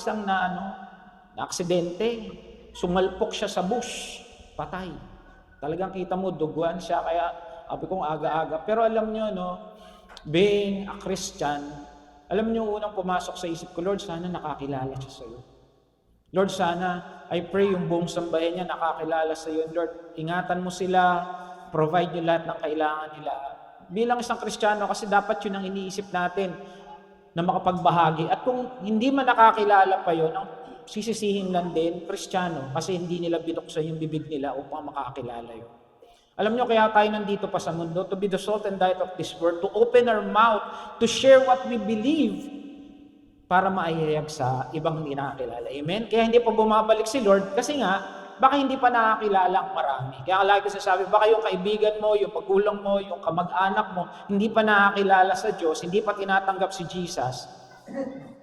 isang na aksidente. Sumalpok siya sa bus. Patay. Talagang kita mo, duguan siya. Kaya, sabi kong aga-aga. Pero alam nyo, being a Christian, alam nyo, unang pumasok sa isip ko, Lord, sana nakakilala siya sa'yo. Lord, sana, I pray yung buong sambahin niya nakakilala sa iyo. Lord, ingatan mo sila, provide niyo lahat ng kailangan nila. Bilang isang Kristiyano, kasi dapat yun ang iniisip natin na makapagbahagi. At kung hindi man nakakilala pa yun, ang sisisihin lang din, Kristiyano, kasi hindi nila binuksan yung bibig nila upang makakilala yun. Alam nyo, kaya tayo nandito pa sa mundo, to be the salt and light of this world, to open our mouth, to share what we believe, para maihayag sa ibang hindi nakakilala. Amen? Kaya hindi pa bumabalik si Lord kasi nga, baka hindi pa nakakilala ang marami. Kaya lagi ko sasabi, baka yung kaibigan mo, yung magulang mo, yung kamag-anak mo, hindi pa nakakilala sa Diyos, hindi pa tinatanggap si Jesus,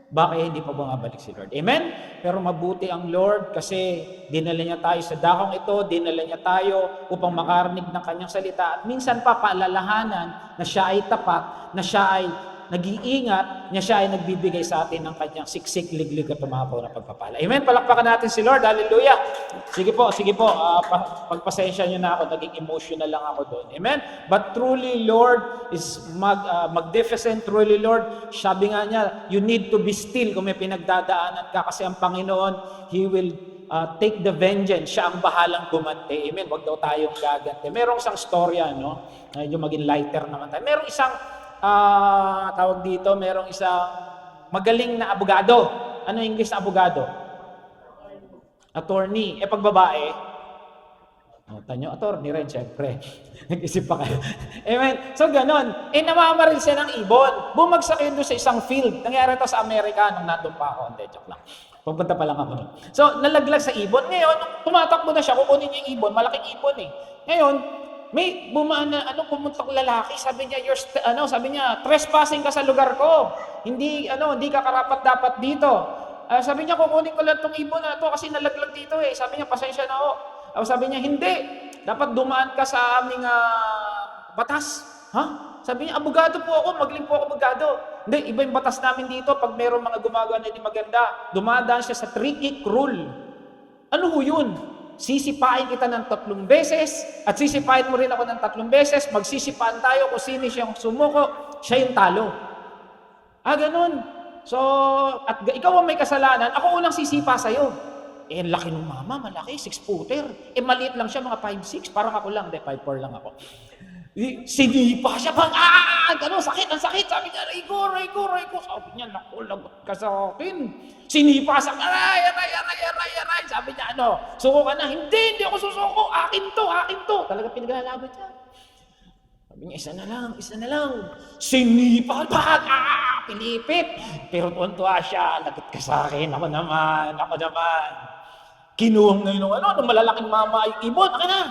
baka hindi pa bumabalik si Lord. Amen? Pero mabuti ang Lord kasi dinala niya tayo sa dakong ito, dinala niya tayo upang makarinig ng kanyang salita. At minsan pa paalalahanan na siya ay tapat, na siya ay nag-iingat, niya siya ay nagbibigay sa atin ng kanyang siksik, liglig at tumapaw na pagpapala. Amen? Palakpakan natin si Lord. Hallelujah! Sige po. Pagpasensya niyo na ako, naging emotional lang ako doon. Amen? But truly, Lord, is magnificent. Truly, Lord, sabi nga niya, you need to be still kung may pinagdadaanan ka kasi ang Panginoon, He will take the vengeance. Siya ang bahalang gumanti. Amen? Huwag daw tayong gaganti. Merong isang storya, medyo maging lighter naman tayo. Merong isang tawag dito, merong isang magaling na abogado. Ano yung English na abogado? Attorney. Pag babae, tanyo, attorney rin, syempre. Nag-isip pa kayo. Amen. So, ganon. Namamaril siya ng ibon. Bumagsak yun doon sa isang field. Nangyari ito sa Amerika nung nandun pa ako. Hindi, joke lang. Pupunta pa lang ako nun. So, nalaglag sa ibon. Ngayon, tumatakbo na siya, kukunin niya yung ibon. Malaking ibon eh. Ngayon, may bumaan na pumuntak lalaki, sabi niya, sabi niya, trespassing ka sa lugar ko. Hindi ka karapat dapat dito. Sabi niya, kukunin ko lang tong ibon na to kasi nalaglag dito eh. Sabi niya, pasensya na ako. Sabi niya, hindi. Dapat dumaan ka sa aming batas. Ha? Sabi niya, abogado po ako, magaling po ako abogado. Hindi, iba yung batas namin dito. Pag mayroong mga gumagawa na hindi maganda, dumadaan siya sa 3-kick rule. Ano ho yun? Sisipain kita ng 3 beses at sisipain mo rin ako ng 3 beses. Magsisipaan tayo kung sino siyang sumuko, siya yung talo. Ganun. So, at ikaw ang may kasalanan, ako unang sisipa sa'yo. Laki ng mama, malaki, 6-footer. Maliit lang siya, mga 5'6". Parang ako lang, 5'4" lang ako. Sinipa siya, gano'n, sakit, ang sakit. Sabi niya, aray ko. Sabi niya, naku, lagot ka sa akin. Sinipa siya, aray. Sabi niya, suko ka na. Hindi ako susuko. Akin to. Talaga pinaglalaban siya. Sabi niya, isa na lang. Sinipa, pilipit. Pero tuwan-tuwa siya, lagot ka sa akin. Ako naman. Kinuha ngayon ng malalaking mama yung ibon. Akin na.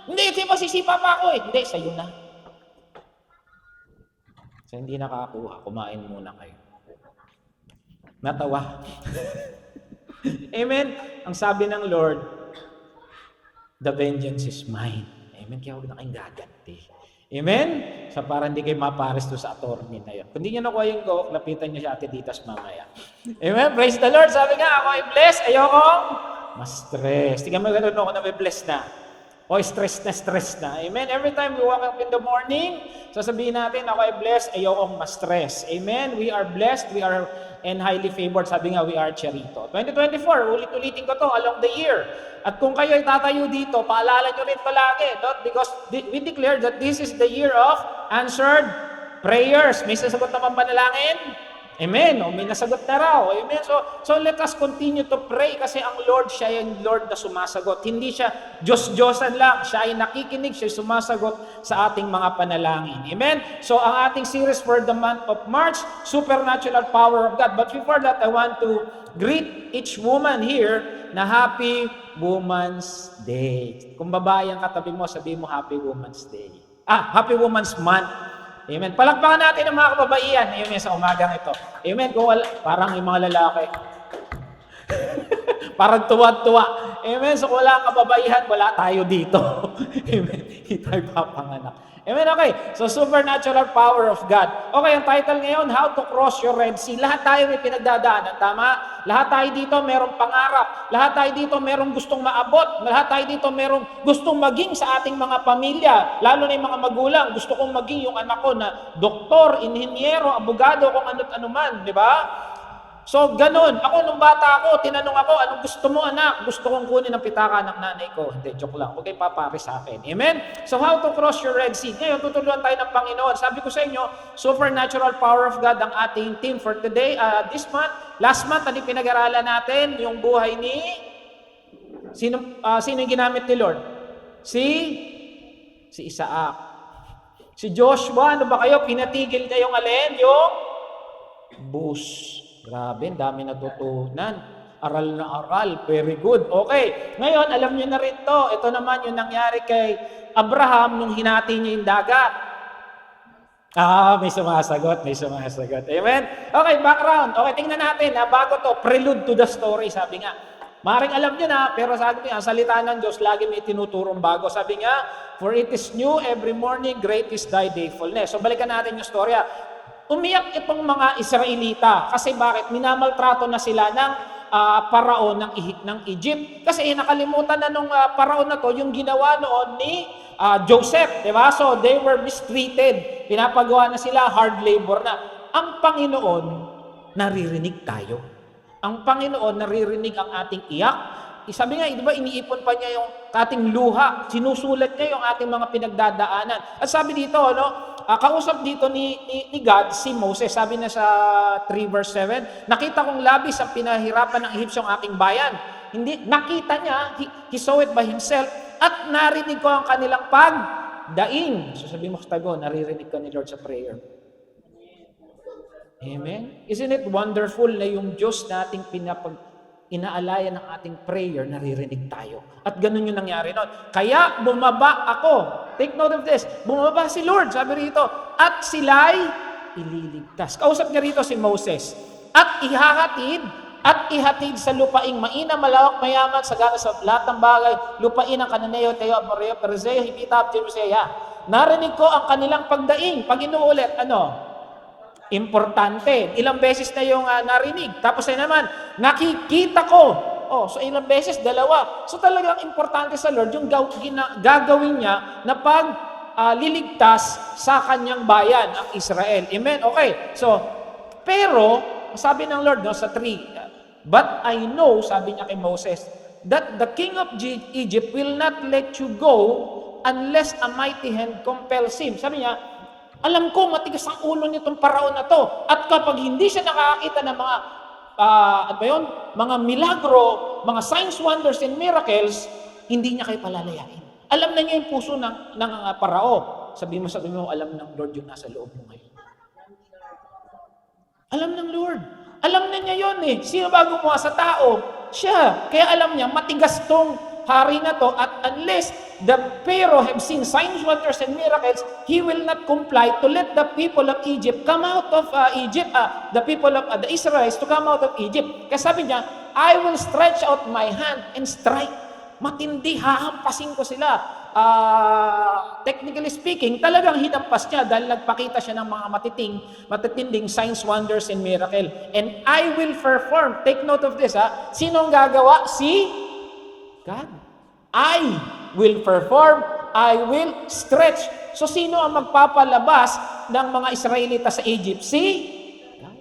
Hindi, masisipa pa ako eh. Hindi, sa'yo na. So, hindi nakakuha. Kumain muna kayo. Natawa. Amen? Ang sabi ng Lord, the vengeance is mine. Amen? Kaya huwag na kayong gaganti. Amen? So, para hindi kayo mapares doon sa attorney na yun. Kung hindi nyo nakuha yung go, lapitan nyo si Ate Ditas mamaya. Amen? Praise the Lord. Sabi nga, ako ay blessed. Ayoko ma-stress. Tingnan mo gano'n ako na may blessed na. O stress na. Amen? Every time we wake up in the morning, sasabihin natin, ako ay blessed, ayokong ma-stress. Amen? We are blessed, we are and highly favored. Sabi nga, we are Cherito. 2024, ulit-ulitin ko to along the year. At kung kayo ay tatayo dito, paalala nyo rin palagi. Because we declare that this is the year of answered prayers. May sasagot naman panalangin? Amen. May nasagot na raw. Amen. So let us continue to pray kasi ang Lord, siya yung Lord na sumasagot. Hindi siya Diyos-Diyosan lang. Siya ay nakikinig, siya ay sumasagot sa ating mga panalangin. Amen. So ang ating series for the month of March, Supernatural Power of God. But before that, I want to greet each woman here na Happy Woman's Day. Kung babae ang katabi mo, sabihin mo Happy Woman's Day. Happy Woman's Month. Amen. Palakpakan natin ang mga kababaihan. Amen. Sa umagang ito. Amen. Kung wala, parang yung mga lalaki. Parang tuwa-tuwa. Amen. So kung wala ang kababaihan, wala tayo dito. Amen. Hindi tayo papanganak. Amen, okay. So, supernatural power of God. Okay, ang title ngayon, How to Cross Your Red Sea. Lahat tayo may pinagdadaanan, tama? Lahat tayo dito merong pangarap. Lahat tayo dito merong gustong maabot. Lahat tayo dito merong gustong maging sa ating mga pamilya. Lalo na yung mga magulang. Gusto kong maging yung anak ko na doktor, inhinyero, abogado, kung ano't anuman. Di ba? So, ganun. Ako, nung bata ako, tinanong ako, anong gusto mo, anak? Gusto kong kunin ang pitaka ng nanay ko. Hindi, joke lang. Huwag kayo papari sa akin. Amen? So, how to cross your Red Sea? Ngayon, tutulungan tayo ng Panginoon. Sabi ko sa inyo, supernatural power of God ang ating team for today, this month. Last month, ano pinag-aralan natin? Yung buhay ni... Sino yung ginamit ni Lord? Si Isaac. Si Joshua, ano ba kayo? Pinatigil niya yung alin? Yung bus. Grabe, dami natutunan. Aral na aral. Very good. Okay. Ngayon, alam niyo na rin to. Ito naman yung nangyari kay Abraham nung hinati niya yung dagat. May sumasagot. Amen? Okay, background. Okay, tingnan natin. Bago to, prelude to the story, sabi nga. Maring alam niyo na, pero sabi nga, ang salita ng Diyos, lagi may tinuturong bago. Sabi nga, for it is new every morning, great is thy faithfulness. So, balikan natin yung storya. Umiyak itong mga Israelita. Kasi bakit? Minamaltrato na sila ng paraon ng Egypt. Kasi nakalimutan na nung paraon na to yung ginawa noon ni Joseph. Diba? So they were mistreated. Pinapagawa na sila, hard labor na. Ang Panginoon, naririnig tayo. Ang Panginoon, naririnig ang ating iyak. Sabi nga, di ba, iniipon pa niya yung ating luha. Sinusulat niya yung ating mga pinagdadaanan. At sabi dito, kausap dito ni God si Moses. Sabi na sa 3 verse 7, nakita kong labis ang pinahirapan ng Egyptian ang aking bayan. Hindi, nakita niya, he saw it by himself, at narinig ko ang kanilang pagdaing. So sabi mo sa tago, naririnig ka ni Lord sa prayer. Amen? Isn't it wonderful na yung Diyos nating inaalaya ng ating prayer, naririnig tayo. At ganun yung nangyari noon. Kaya bumaba ako. Take note of this. Bumaba si Lord, sabi rito. At sila'y ililigtas. Kausap niya rito si Moses. At ihatid sa lupaing mainam, malawak, mayaman, sagana sa lahat ng bagay, lupain ang Kananeo, Teo, Amoreo, Perizeo, Hibita, Jerusalem. Narinig ko ang kanilang pagdaing. Pag inuulit, importante. Ilang beses na yung narinig. Tapos ay naman, nakikita ko. So ilang beses, dalawa. So talagang importante sa Lord yung gagawin niya na liligtas sa kanyang bayan, ang Israel. Amen? Okay. So, pero, sabi ng Lord sa 3, but I know, sabi niya kay Moses, that the king of Egypt will not let you go unless a mighty hand compels him. Sabi niya, alam ko, matigas ang ulo nitong paraon na to. At kapag hindi siya nakakita ng mga milagro, mga signs, wonders, and miracles, hindi niya kayo palalayain. Alam na niya yung puso ng parao. Sabi mo, alam ng Lord yung nasa loob mo ngayon. Alam ng Lord. Alam na niya yun eh. Sino ba gumawa sa tao? Siya. Kaya alam niya, matigas tong hari na to, at unless the Pharaoh have seen signs, wonders, and miracles, he will not comply to let the people of Egypt come out of Egypt, the people of the Israelites to come out of Egypt. Kaya sabi niya, I will stretch out my hand and strike. Matindi, hahampasin ko sila. Technically speaking, talagang hinampas niya dahil nagpakita siya ng mga matitinding signs, wonders, and miracle. And I will perform. Take note of this, Sino ang gagawa? Si God. I will perform, I will stretch. So, sino ang magpapalabas ng mga Israelita sa Egypt? Si God.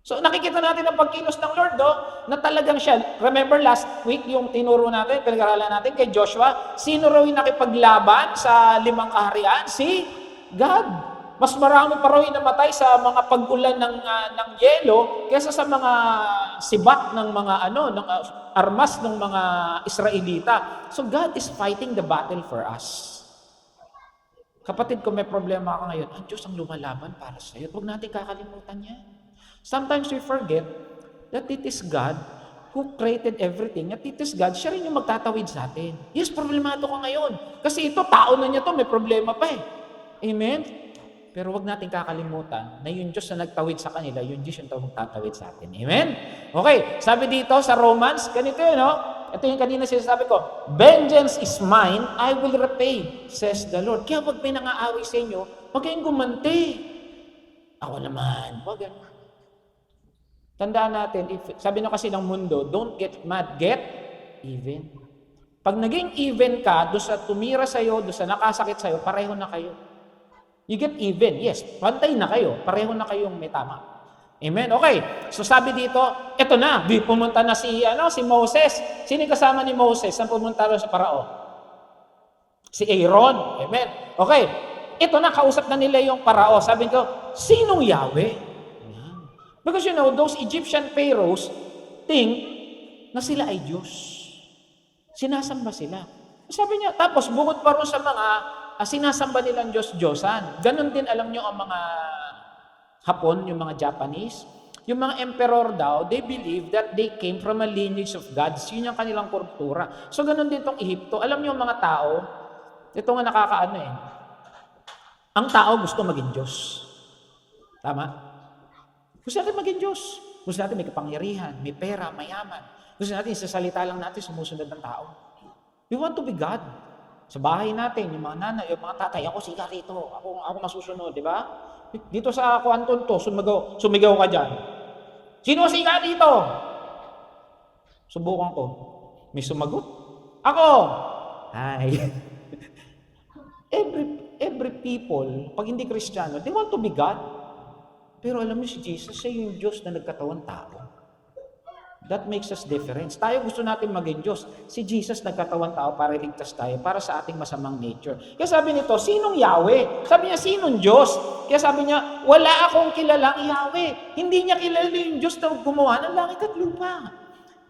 So, nakikita natin ang pagkilos ng Lord, na talagang siya. Remember last week, yung tinuro natin, pinag-aralan natin kay Joshua, sino raw yung nakipaglaban sa 5 kaharian? Si God. Mas marami pa raw yung namatay sa mga pag-ulan ng yelo kaysa sa mga sibat ng mga ng armas ng mga Israelita. So God is fighting the battle for us. Kapatid, kung may problema ka ngayon, ang Diyos ang lumalaban para sa iyo. Huwag natin kakalimutan yan. Sometimes we forget that it is God who created everything. At it is God, siya rin yung magtatawid sa atin. Yes, problemado ka ngayon. Kasi ito, tao na niya to, may problema pa eh. Amen? Pero wag natin kakalimutan na yung Diyos na nagtawid sa kanila, yung Diyos yung magtatawid sa atin. Amen? Okay, sabi dito sa Romans, ganito yun, Ito yung kanina sinasabi ko, vengeance is mine, I will repay, says the Lord. Kaya pag may nangaaway sa inyo, huwag kayong gumanti. Ako naman, wag ganun. Tandaan natin, sabi na kasi ng mundo, don't get mad, get even. Pag naging even ka, doon sa tumira sa'yo, doon sa nakasakit sa'yo, pareho na kayo. You get even, yes, pantay na kayo, pareho na kayong may tama. Amen? Okay, so sabi dito, eto na, pumunta na si Moses. Sino kasama ni Moses? Saan pumunta rin sa Parao? Si Aaron. Amen? Okay, ito na, kausap na nila yung Parao. Sabi ko, sinong Yahweh? Because those Egyptian pharaohs think na sila ay Diyos. Sinasamba sila. Sabi niya, tapos bukod pa rin sa mga sinasamba nilang Diyos-Diyosan. Ganon din alam niyo ang mga Hapon, yung mga Japanese. Yung mga emperor daw, they believe that they came from a lineage of gods. Yun yung kanilang kultura. So ganon din tong Ehipto. Alam niyo yung mga tao, ito nga nakakaano eh. Ang tao gusto maging Diyos. Tama? Gusto natin maging Diyos. Gusto natin may kapangyarihan, may pera, mayaman. Gusto natin sa salita lang natin sumusunod ng tao. We want to be God. Sa bahay natin, yung mga nanay, yung mga tatay, ako siga rito, ako masusunod, di ba? Dito sa Kuanton to, sumigaw ka dyan. Sino siga dito? Subukan ko. May sumagot? Ako! Hi. every people, pag hindi Kristiyano, they want to be God. Pero alam niyo si Jesus, siya yung Diyos na nagkatawang tao. That makes us difference. Tayo gusto natin maging Diyos. Si Jesus nagkatawang tao para iligtas tayo, para sa ating masamang nature. Kaya sabi nito, sinong Yahweh? Sabi niya, sinong Diyos? Kaya sabi niya, wala akong kilalang Yahweh. Hindi niya kilala yung Diyos na gumawa ng langit at lupa.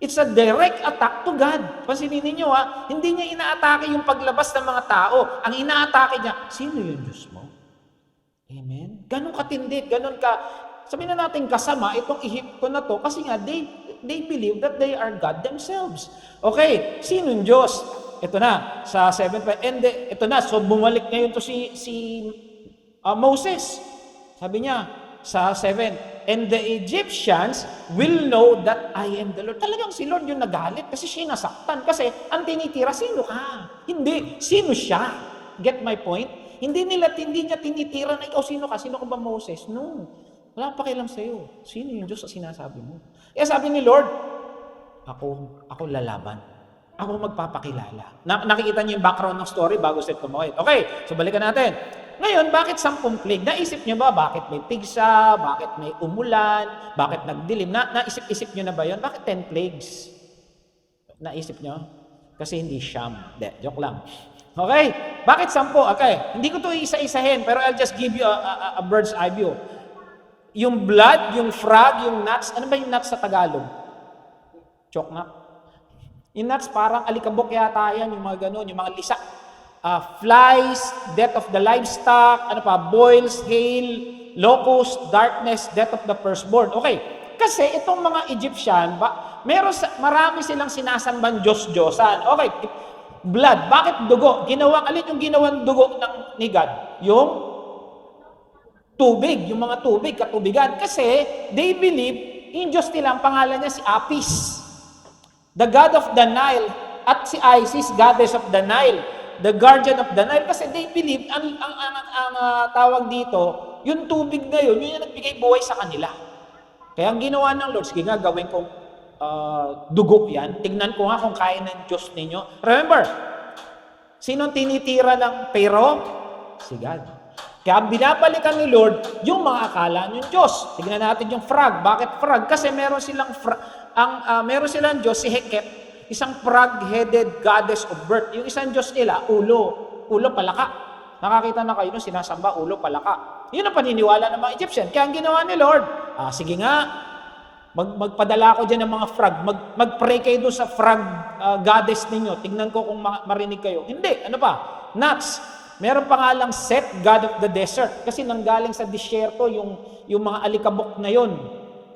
It's a direct attack to God. Pansinin niyo hindi niya inaatake yung paglabas ng mga tao. Ang inaatake niya, sino yung Diyos mo? Amen? Ganon katindi, ganon ka, sabihin na natin kasama, itong Ehipto na to, kasi nga, they believe that they are God themselves. Okay, sinong Diyos? Ito na, sa 7, and ito na, so bumalik ngayon to si Moses. Sabi niya, sa 7, and the Egyptians will know that I am the Lord. Talagang si Lord yung nagalit kasi siya nasaktan. Kasi ang tinitira, sino ka? Hindi, sino siya? Get my point? Hindi niya tinitira na ikaw sino ka? Sino ka ba Moses? No. Wala pa pakialam sa'yo. Sino yung Diyos sa sinasabi mo? Kaya sabi ni Lord, ako lalaban. Ako magpapakilala. Nakikita niyo yung background ng story bago siya tumawid. Okay, so balikan natin. Ngayon, bakit 10 plague? Naisip niyo ba bakit may pigsa? Bakit may umulan? Bakit nagdilim? Naisip-isip niyo na ba yun? Bakit 10 plagues? Naisip niyo? Kasi hindi siyam. Joke lang. Okay, bakit 10? Okay, hindi ko to isa-isahin, pero I'll just give you a bird's eye view. Yung blood, yung frog, yung nuts. Ano ba yung nuts sa Tagalog? Choknat. Yung nuts parang alikabok yata yan, yung mga ganun, yung mga lisak. Flies, death of the livestock, boils, hail, locust, darkness, death of the firstborn. Okay, kasi itong mga Egyptian, marami silang sinasambang Diyos-Diyosan. Okay, blood, bakit dugo? Alin yung ginawang dugo ni God? Yung tubig, yung mga tubig, katubigan. Kasi they believe, yung Diyos nila, ang pangalan niya si Apis, the God of the Nile, at si Isis, goddess of the Nile, the guardian of the Nile. Kasi they believe, ang tawag dito, yung tubig na yun, yung nagbigay buhay sa kanila. Kaya ang ginawa ng Lord, sige nga, gawin kong dugo yan. Tignan ko nga kung kaya ng Diyos ninyo. Remember, sinong tinitira ng Pharaoh? Si God. Kaya binabalikan ni Lord yung mga akala ng Diyos. Tignan natin yung frog. Bakit frog? Kasi meron silang Diyos, si Heket, isang frog-headed goddess of birth. Yung isang Diyos nila, ulo palaka. Nakakita na kayo nung sinasamba, ulo palaka. Yun ang paniniwala ng mga Egyptian. Kaya ang ginawa ni Lord, sige nga, magpadala ko dyan ng mga frog. Mag-pray kayo doon sa frog goddess ninyo. Tignan ko kung marinig kayo. Hindi, ano pa? Nuts. Meron pa nga lang Set, God of the desert. Kasi nanggaling sa disyerto yung mga alikabok na yon.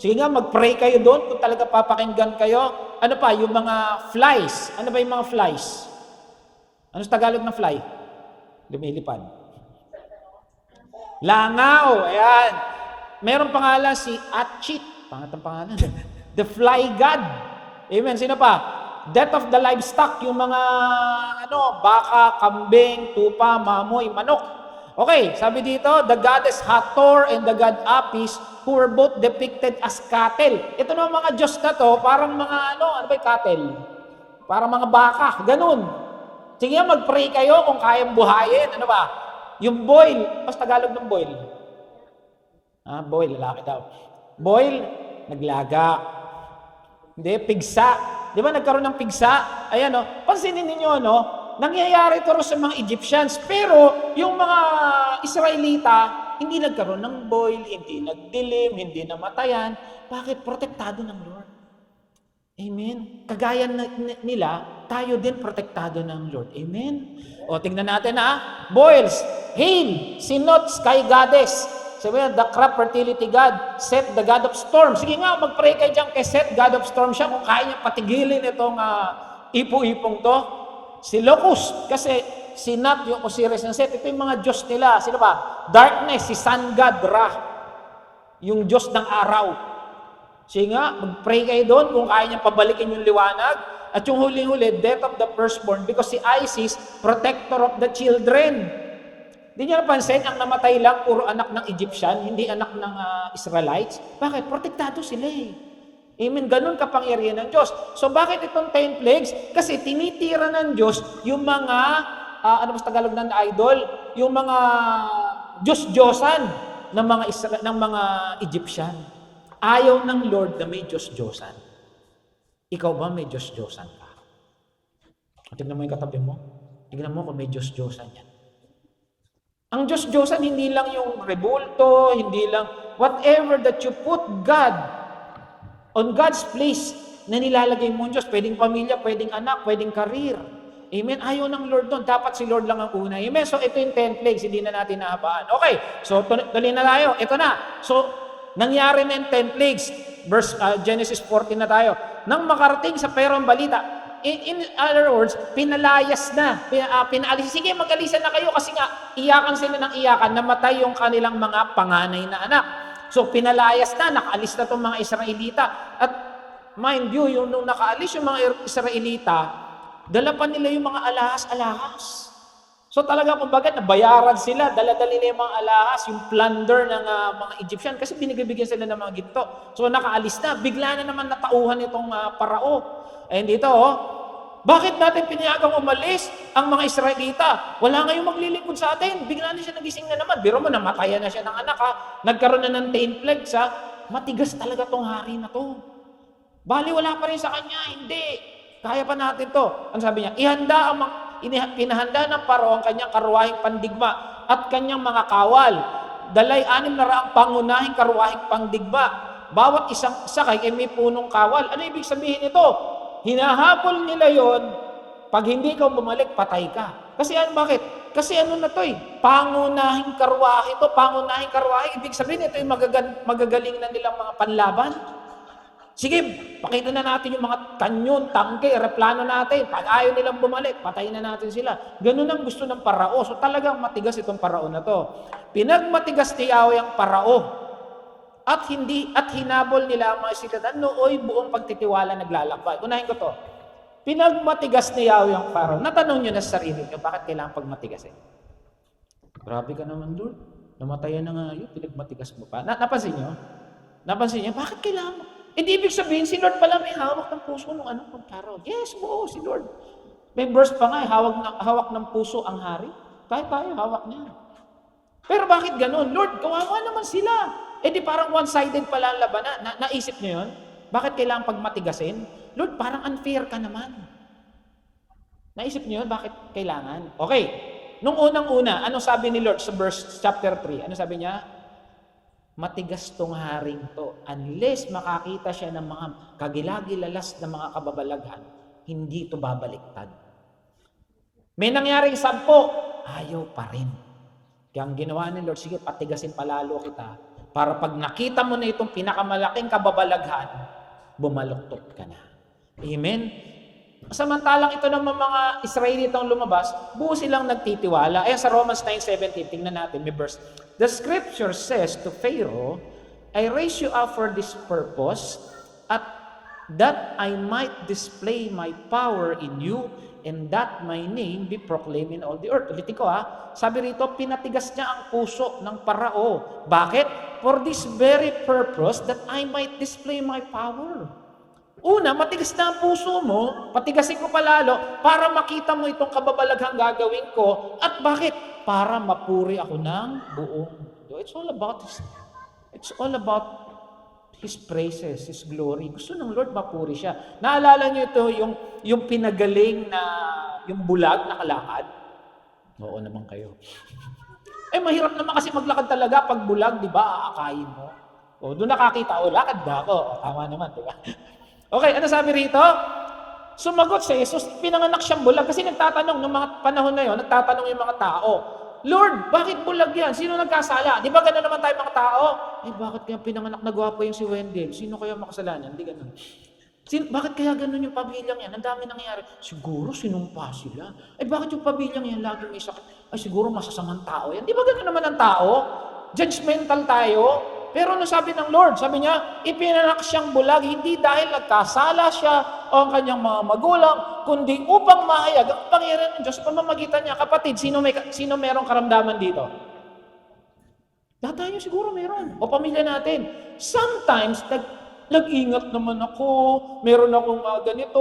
Sige nga, mag-pray kayo doon kung talaga papakinggan kayo. Ano pa? Yung mga flies. Ano ba yung mga flies? Ano sa Tagalog ng fly? Lumilipad. Langaw. Ayan. Meron pa nga lang si Atchit. Pangatang pangalan. The fly god. Amen. Sino pa? Death of the livestock, yung mga baka, kambing, tupa, mamoy, manok. Okay, sabi dito, the goddess Hathor and the god Apis, who were both depicted as cattle. Ito na mga Diyos na to, parang mga ano ba yung cattle? Parang mga baka, ganun. Sige, mag-pray kayo kung kayang buhayin. Ano ba? Yung boil, pas Tagalog ng boil? Boil, lalaki daw. Boil, naglaga. Hindi, pigsa. Di ba nagkaroon ng pigsa? Ayan, pansinin ninyo, nangyayari ito sa mga Egyptians. Pero yung mga Israelita, hindi nagkaroon ng boil, hindi nagdilim, hindi namatayan. Bakit? Protektado ng Lord. Amen? Kagaya nila, tayo din protektado ng Lord. Amen? O, tingnan natin boils, hail, sinot, sky goddess. Sabi the crop fertility God, Set, the God of storm. Sige nga, mag-pray kayo dyan kay Set, God of storm siya, kung kaya niya patigilin itong ipo-ipong to. Si Locust, kasi si Nat, yung Osiris ng Set, ito yung mga Diyos nila. Sino ba? Darkness, si Sun God, Ra, yung Diyos ng araw. Sige nga, mag-pray kayo doon kung kaya niya pabalikin yung liwanag. At yung huli-huli, death of the firstborn, because si Isis, protector of the children. Hindi niyo napansin, ang namatay lang, puro anak ng Egyptian, hindi anak ng Israelites. Bakit? Protektado sila eh. Amen? Ganun kapangyarihan ng Diyos. So bakit itong 10 plagues? Kasi tinitira ng Diyos yung mga, ano ba sa Tagalog ng idol? Yung mga Diyos-Diyosan ng mga Egyptian. Ayaw ng Lord na may Diyos-Diyosan. Ikaw ba may Diyos-Diyosan ka? Tignan mo yung katabi mo. Tignan mo kung may Diyos-Diyosan yan. Ang Diyos-Diyosan, hindi lang yung rebulto, hindi lang, whatever that you put God, on God's place, na nilalagay mo ang Diyos, pwedeng pamilya, pwedeng anak, pwedeng career. Amen? Ayaw ng Lord doon. Dapat si Lord lang ang una. Amen? So, ito yung 10 plagues, hindi na natin nahabaan. Okay, so, tuloy na tayo. Ito na. So, nangyari na yung 10 plagues. Genesis 14 na tayo. Nang makarating sa perong balita, in other words, pinalayas na. Pinaalis. Sige, mag-alisan na kayo kasi nga, iyakan sila ng iyakan, namatay yung kanilang mga panganay na anak. So, pinalayas na, nakaalis na itong mga Israelita. At mind you, nung nakaalis yung mga Israelita, dala pa nila yung mga alahas-alahas. So talaga, kumbaga, nabayaran sila, dala-dala nila yung mga alahas, yung plunder ng mga Egyptian, kasi binigyan sila ng mga ginto. So nakaalis na, bigla na naman natauhan itong Parao. And dito, bakit natin pinayagang umalis ang mga Israelita? Wala ngayong maglilingkod sa atin. Bigla na siya nagising na naman. Biro mo, namatayan na siya ng anak Nagkaroon na ng 10 plagues Matigas talaga tong hari na to. Bali, wala pa rin sa kanya. Hindi. Kaya pa natin to. Ang sabi niya, pinahanda ng Paro ang kanyang karuwahing pandigma at kanyang mga kawal. Dalay 600 pangunahing karuwahing pandigma. Bawat isang sakay ay may punong kawal. Ano ibig sabihin ito? Hinahabol nila yon, pag hindi ka bumalik, patay ka. Kasi bakit? Kasi na to pangunahing karwahe ito, pangunahing karwahe. Ibig sabihin, ito yung magagaling na nilang mga panlaban. Sige, pakita na natin yung mga kanyon, tangke, replano natin. Pag ayaw nilang bumalik, patayin na natin sila. Ganun ang gusto ng Parao. So talagang matigas itong Parao na to. Pinagmatigas ni Yahweh ang Parao. At hinabol nila ang mga Israelita, nooy buong pagtitiwala naglalakbay. Unahin ko to. Pinagmatigas ni Yahweh ang Parao. Natanong nyo na sa sarili nyo, bakit kailangan pagmatigasin? Grabe ka naman, Lord. Namatayan na nga yun, pinagmatigas mo pa. Napansin nyo? Bakit kailangan mo? Hindi ibig sabihin, si Lord pala may hawak ng puso ng Parao. Yes, oo, si Lord. May verse pa nga, hawak ng puso ang hari. Tayo, hawak niya. Pero bakit ganun? Lord, kawawa naman sila. Di parang one-sided pala ang labanan. Naisip niyo yun? Bakit kailangan pagmatigasin? Lord, parang unfair ka naman. Naisip niyo yun? Bakit kailangan? Okay. Nung unang-una, ano sabi ni Lord sa verse chapter 3? Ano sabi niya? Matigas tong haring to. Unless makakita siya ng mga kagilagilalas na mga kababalaghan, hindi to babaliktad. May nangyaring 10, ayaw pa rin. Kaya ang ginawa ni Lord, sige, patigasin palalo kita. Para pag nakita mo na itong pinakamalaking kababalaghan, bumaluktot ka na. Amen? Samantalang ito ng mga Israelitang lumabas, buo silang nagtitiwala. Sa Romans 9:17, tingnan natin, may verse. The scripture says to Pharaoh, I raise you up for this purpose, at that I might display my power in you, and that my name be proclaimed in all the earth. Ulitin ko sabi rito, pinatigas niya ang puso ng Parao. Bakit? For this very purpose, that I might display my power. Una, matigas na ang puso mo, patigasin ko palalo, para makita mo itong kababalaghang gagawin ko. At bakit? Para mapuri ako ng buong mundo. It's all about His praises, His glory. Gusto ng Lord mapuri siya. Naalala niyo ito, yung pinagaling na, yung bulag na kalakad? Oo naman kayo. Mahirap naman kasi maglakad talaga pag bulag, di ba? Aakayin mo. Doon nakakita, lakad ba ako? Tama naman, di ba? Okay, ano sabi rito? Sumagot si Jesus, pinanganak siyang bulag. Kasi nagtatanong, noong mga panahon na yun, nagtatanong yung mga tao, Lord, bakit bulag yan? Sino nagkasala? Di ba gano'n naman tayo mga tao? Bakit kaya pinanganak na gwapo yung si Wendell? Sino kaya makasalanan? Hindi gano'n. Bakit kaya gano'n yung pamilyang yan? Ang dami nangyayari. Siguro sinumpa sila. Bakit yung pamilyang yan laging may sakit? Siguro masasamang tao yan. Di ba gano'n naman ang tao? Judgmental tayo. Pero ano sabi ng Lord? Sabi niya, ipinanak siyang bulag, hindi dahil nagkasala siya o ang kanyang mga magulang, kundi upang mahayag ang pangyarihan ng Diyos sa pamamagitan niya. Kapatid, sino merong karamdaman dito? Lahat tayo siguro meron. O pamilya natin. Sometimes, nag-ingat naman ako, meron akong ganito,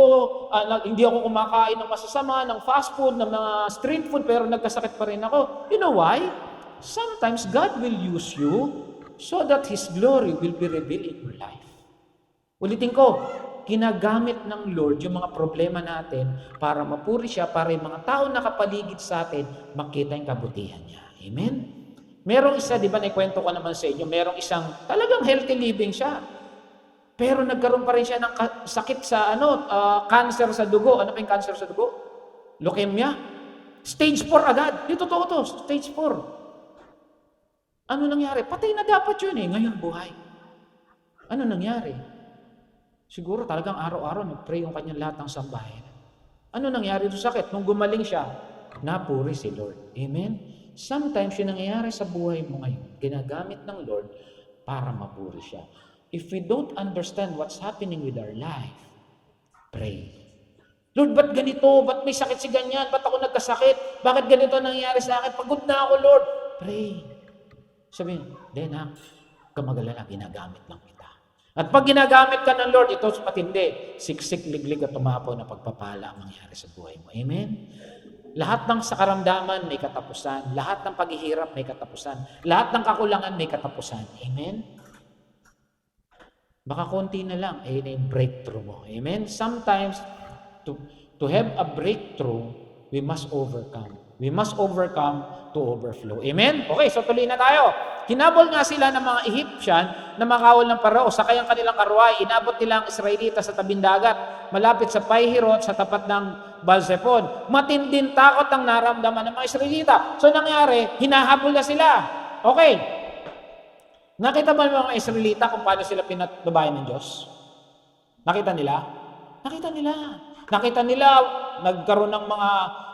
hindi ako kumakain ng masasama, ng fast food, ng mga street food, pero nagkasakit pa rin ako. You know why? Sometimes God will use you so that His glory will be revealed in your life. Ulitin ko, ginagamit ng Lord yung mga problema natin para mapuri siya, para yung mga tao nakapaligid sa atin, makita yung kabutihan niya. Amen? Merong isa, di ba, naikwento ko naman sa inyo, merong isang talagang healthy living siya. Pero nagkaroon pa rin siya ng sakit sa cancer sa dugo. Ano pa yung cancer sa dugo? Leukemia. Stage 4 agad. Di totoo to, stage 4. Ano nangyari? Patay na dapat yun ngayon buhay. Ano nangyari? Siguro talagang araw-araw nag-pray yung kanyang lahat ng sambahin. Ano nangyari sa sakit? Nung gumaling siya, napuri si Lord. Amen? Sometimes yung nangyayari sa buhay mo ngayon, ginagamit ng Lord para mapuri siya. If we don't understand what's happening with our life, pray. Lord, ba't ganito? Ba't may sakit si ganyan? Ba't ako nagkasakit? Bakit ganito nangyayari sa akin? Pagod na ako, Lord. Pray. Sabihin, kamagalala, ginagamit lang kita. At pag ginagamit ka ng Lord, ito patindi, siksik, liglig at tumapaw na pagpapala ang mangyari sa buhay mo. Amen? Lahat ng sakaramdaman may katapusan. Lahat ng paghihirap may katapusan. Lahat ng kakulangan may katapusan. Amen? Baka konti na lang, na yung breakthrough mo. Amen? Sometimes, to have a breakthrough, we must overcome. We must overcome to overflow. Amen? Okay, so tuloy na tayo. Hinabol nga sila ng mga Egyptian na makawal ng Parao. Sakay ang kanilang karuay. Inabot nila ang Israelita sa tabing dagat, malapit sa Pihirot, sa tapat ng Baal-Zephon. Matinding takot ang naramdaman ng mga Israelita. So nangyari, hinahabol na sila. Okay. Nakita ba ng mga Israelita kung paano sila pinatnubayan ng Diyos? Nakita nila? Nakita nila. Nakita nila, nagkaroon ng mga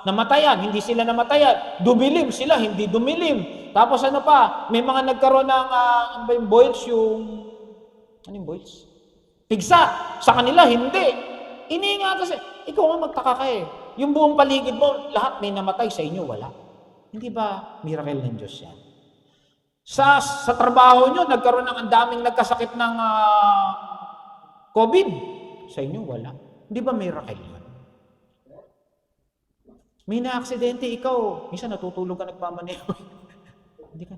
namatayan, hindi sila namatayan. Dumilim sila, hindi dumilim. Tapos ano pa, may mga nagkaroon ng, yung boils, ano yung boils? Pigsa. Sa kanila, hindi. Iniingat kasi, ikaw nga magtaka ka Yung buong paligid mo, lahat may namatay, sa inyo wala. Hindi ba miracle ng Diyos yan? Sa trabaho nyo, nagkaroon ng ang daming nagkasakit ng COVID. Sa inyo wala. Di ba miracle yun? May na-aksidente ikaw. Minsan natutulog ka nagpamaneho. Hindi ka.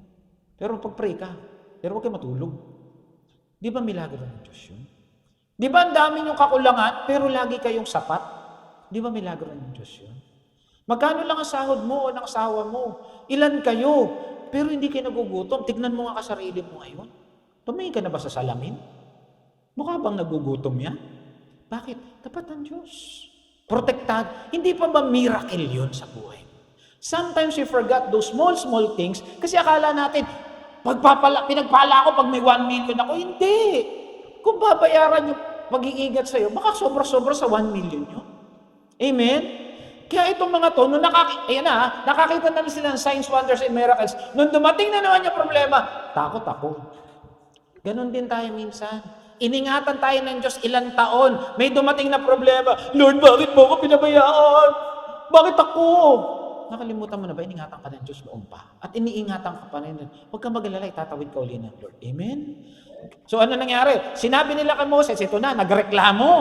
Pero pag-pray ka. Pero huwag kayo matulog. Di ba milagro ng Diyos yun? Di ba ang dami yung kakulangan, pero lagi kayong sapat? Di ba milagro ng Diyos yun? Magkano lang ang sahod mo o ng asawa mo? Ilan kayo? Pero hindi kayo nagugutom. Tignan mo nga kasarili mo ngayon. Tumingin ka na ba sa salamin? Mukha bang nagugutom yan? Bakit? Tapat ang Diyos. Protektad. Hindi pa ba miracle yun sa buhay? Sometimes we forgot those small things kasi akala natin, pinagpala ako pag may 1 million ako. Hindi. Kung babayaran yung pag-iingat sa'yo, baka sobra-sobra sa 1 million yun. Amen? Kaya itong mga to, nung nakakita na sila ng signs, wonders, and miracles, nung dumating na naman yung problema, takot ako. Ganon din tayo minsan. Iningatan tayo ng Diyos ilang taon. May dumating na problema. Lord, bakit mo ako pinabayaan? Bakit ako? Nakalimutan mo na ba? Iningatan ka ng Diyos noon pa. At iniingatan ka pa rin. Huwag kang mag-alala, itatawid ka uli ng Lord. Amen? So ano nangyari? Sinabi nila kay Moses, ito na, nagreklamo.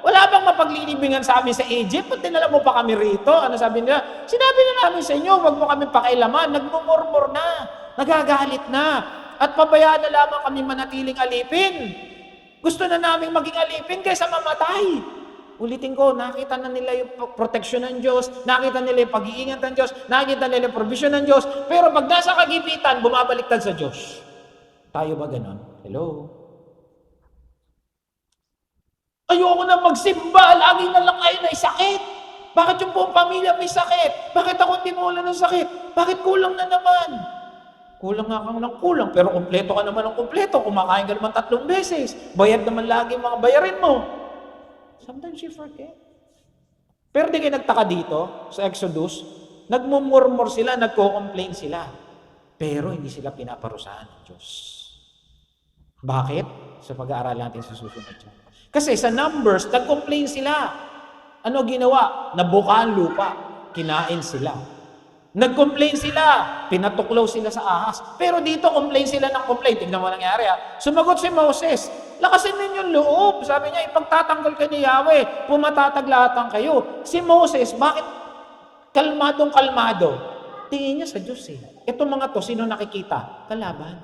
Wala bang mapaglilibingan sa amin sa Egypt? Pag dinala mo pa kami rito, ano sabi nila? Sinabi na namin sa inyo, wag mo kami pakailaman. Nagmumurmur na. Nagagalit na. At pabayaan na lamang kami manatiling alipin. Gusto na namin maging alipin kaysa mamatay. Ulitin ko, nakita na nila yung proteksyon ng Diyos, nakita nila yung pag-iingat ng Diyos, nakita nila yung provision ng Diyos, pero pag nasa kagipitan, bumabaliktad sa Diyos. Tayo ba ganon? Hello? Ayoko na magsimba, lagi na lang kayo na sakit. Bakit yung buong pamilya may sakit? Bakit ako hindi mawala ng sakit? Bakit kulang na naman? Kulang nga kang ng kulang, pero kumpleto ka naman ng kumpleto. Kumakain ka naman 3 beses. Bayad naman lagi mga bayarin mo. Sometimes you forget. Pero di kayo nagtaka dito, sa Exodus, nagmumurmur sila, nagko-complain sila. Pero hindi sila pinaparusahan ng Diyos. Bakit? Sa pag-aaral natin sa susunod dyan. Kasi sa Numbers, nag-complain sila. Ano ginawa? Nabuka ang lupa. Kinain sila. Nag-complain sila. Pinatuklaw sila sa ahas. Pero dito, complain sila ng complain. Tignan mo nangyari ha. Sumagot si Moses. Lakasin ninyong loob. Sabi niya, ipagtatanggol ka ni Yahweh. Pumatataglatan kayo. Si Moses, bakit kalmadong-kalmado? Tingin niya sa Diyos eh. Itong mga to, sino nakikita? Kalaban.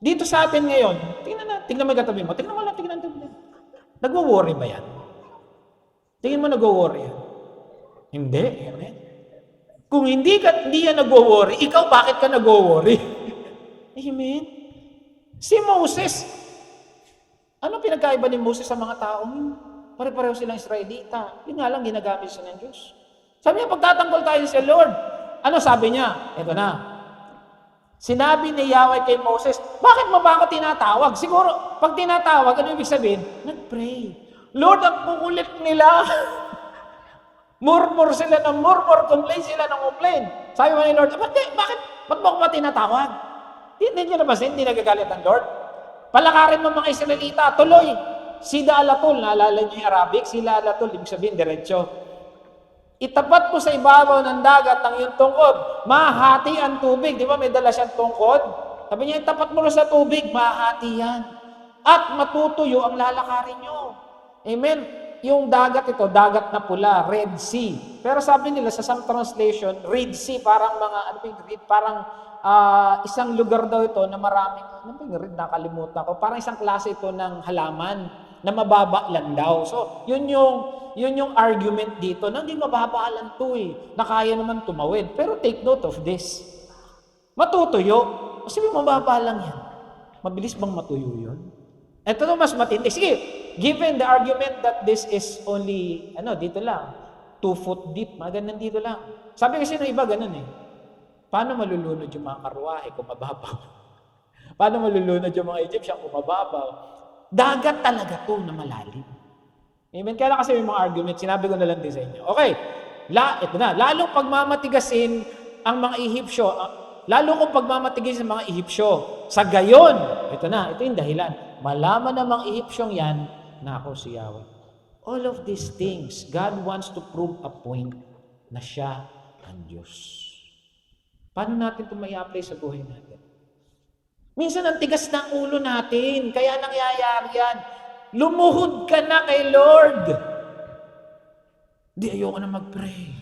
Dito sa atin ngayon, tingnan mo yung katabi mo. Tingnan mo lang, tingnan mo. Nagwo-worry ba yan? Tingin mo nagwo-worry yan? Hindi. Amen. Kung hindi yan nagwo-worry, ikaw bakit ka nagwo-worry? Amen. Si Moses, ano pinagkaiba ni Moses sa mga taong yun? Pare-pareho silang Israelita. Yun nga lang, ginagamit siya ng Diyos. Sabi niya, pagtatanggol tayo sa Lord. Ano sabi niya? Ito na. Sinabi ni Yahweh kay Moses, bakit mo ba ako tinatawag? Siguro, pag tinatawag, ano ibig sabihin? Nag-pray. Lord, ang kukulit nila. Murmur sila ng murmur, complain sila ng complain. Sabi mo ni Lord, ba't mo ako ba tinatawag? Hindi nyo nabasin, hindi nagagalit ang Lord. Palakarin mo mga Israelita, tuloy. Sida alatul, naalala nyo yung Arabic? Sila alatul, ibig sabihin, diretso. Itapat mo sa ibabaw ng dagat ang iyong tungkod, mahati ang tubig. Di ba may dala siyang tungkod? Sabi niya, itapat mo sa tubig, mahati yan. At matutuyo ang lalakarin nyo. Amen? Yung dagat ito, dagat na pula, Red Sea. Pero sabi nila sa some translation, Red Sea, parang mga, parang isang lugar daw ito na maraming, nakalimutan ko, parang isang klase ito ng halaman na mababa lang daw. So, yun yung argument dito na hindi mababa lang ito na kaya naman tumawid. Pero take note of this. Matutuyo. Kasi mababa lang yan. Mabilis bang matuyo yun? Ito na mas matindi. Sige, given the argument that this is only, dito lang, 2 foot deep, mga ganun dito lang. Sabi kasi ng iba, ganun eh. Paano malulunod yung mga karwahe kung mababaw? Paano malulunod yung mga Egyptian kung mababaw? Dagat talaga to na malalim. Amen? Kaya kasi may mga argument, sinabi ko na lang din sa inyo. Okay, ito na. Lalong pagmamatigasin ang mga Ehipsyo, lalo kung pagmamatigasin ang mga Ehipsyo. Sa gayon, ito yung dahilan. Malaman ng mga Ehipsyong yan, na ako si Yahweh. All of these things, God wants to prove a point na siya ang Diyos. Paano natin ito may apply sa buhay natin? Minsan ang tigas ng ulo natin, kaya nangyayari yan. Lumuhod ka na kay Lord. Di, ayoko na mag-pray.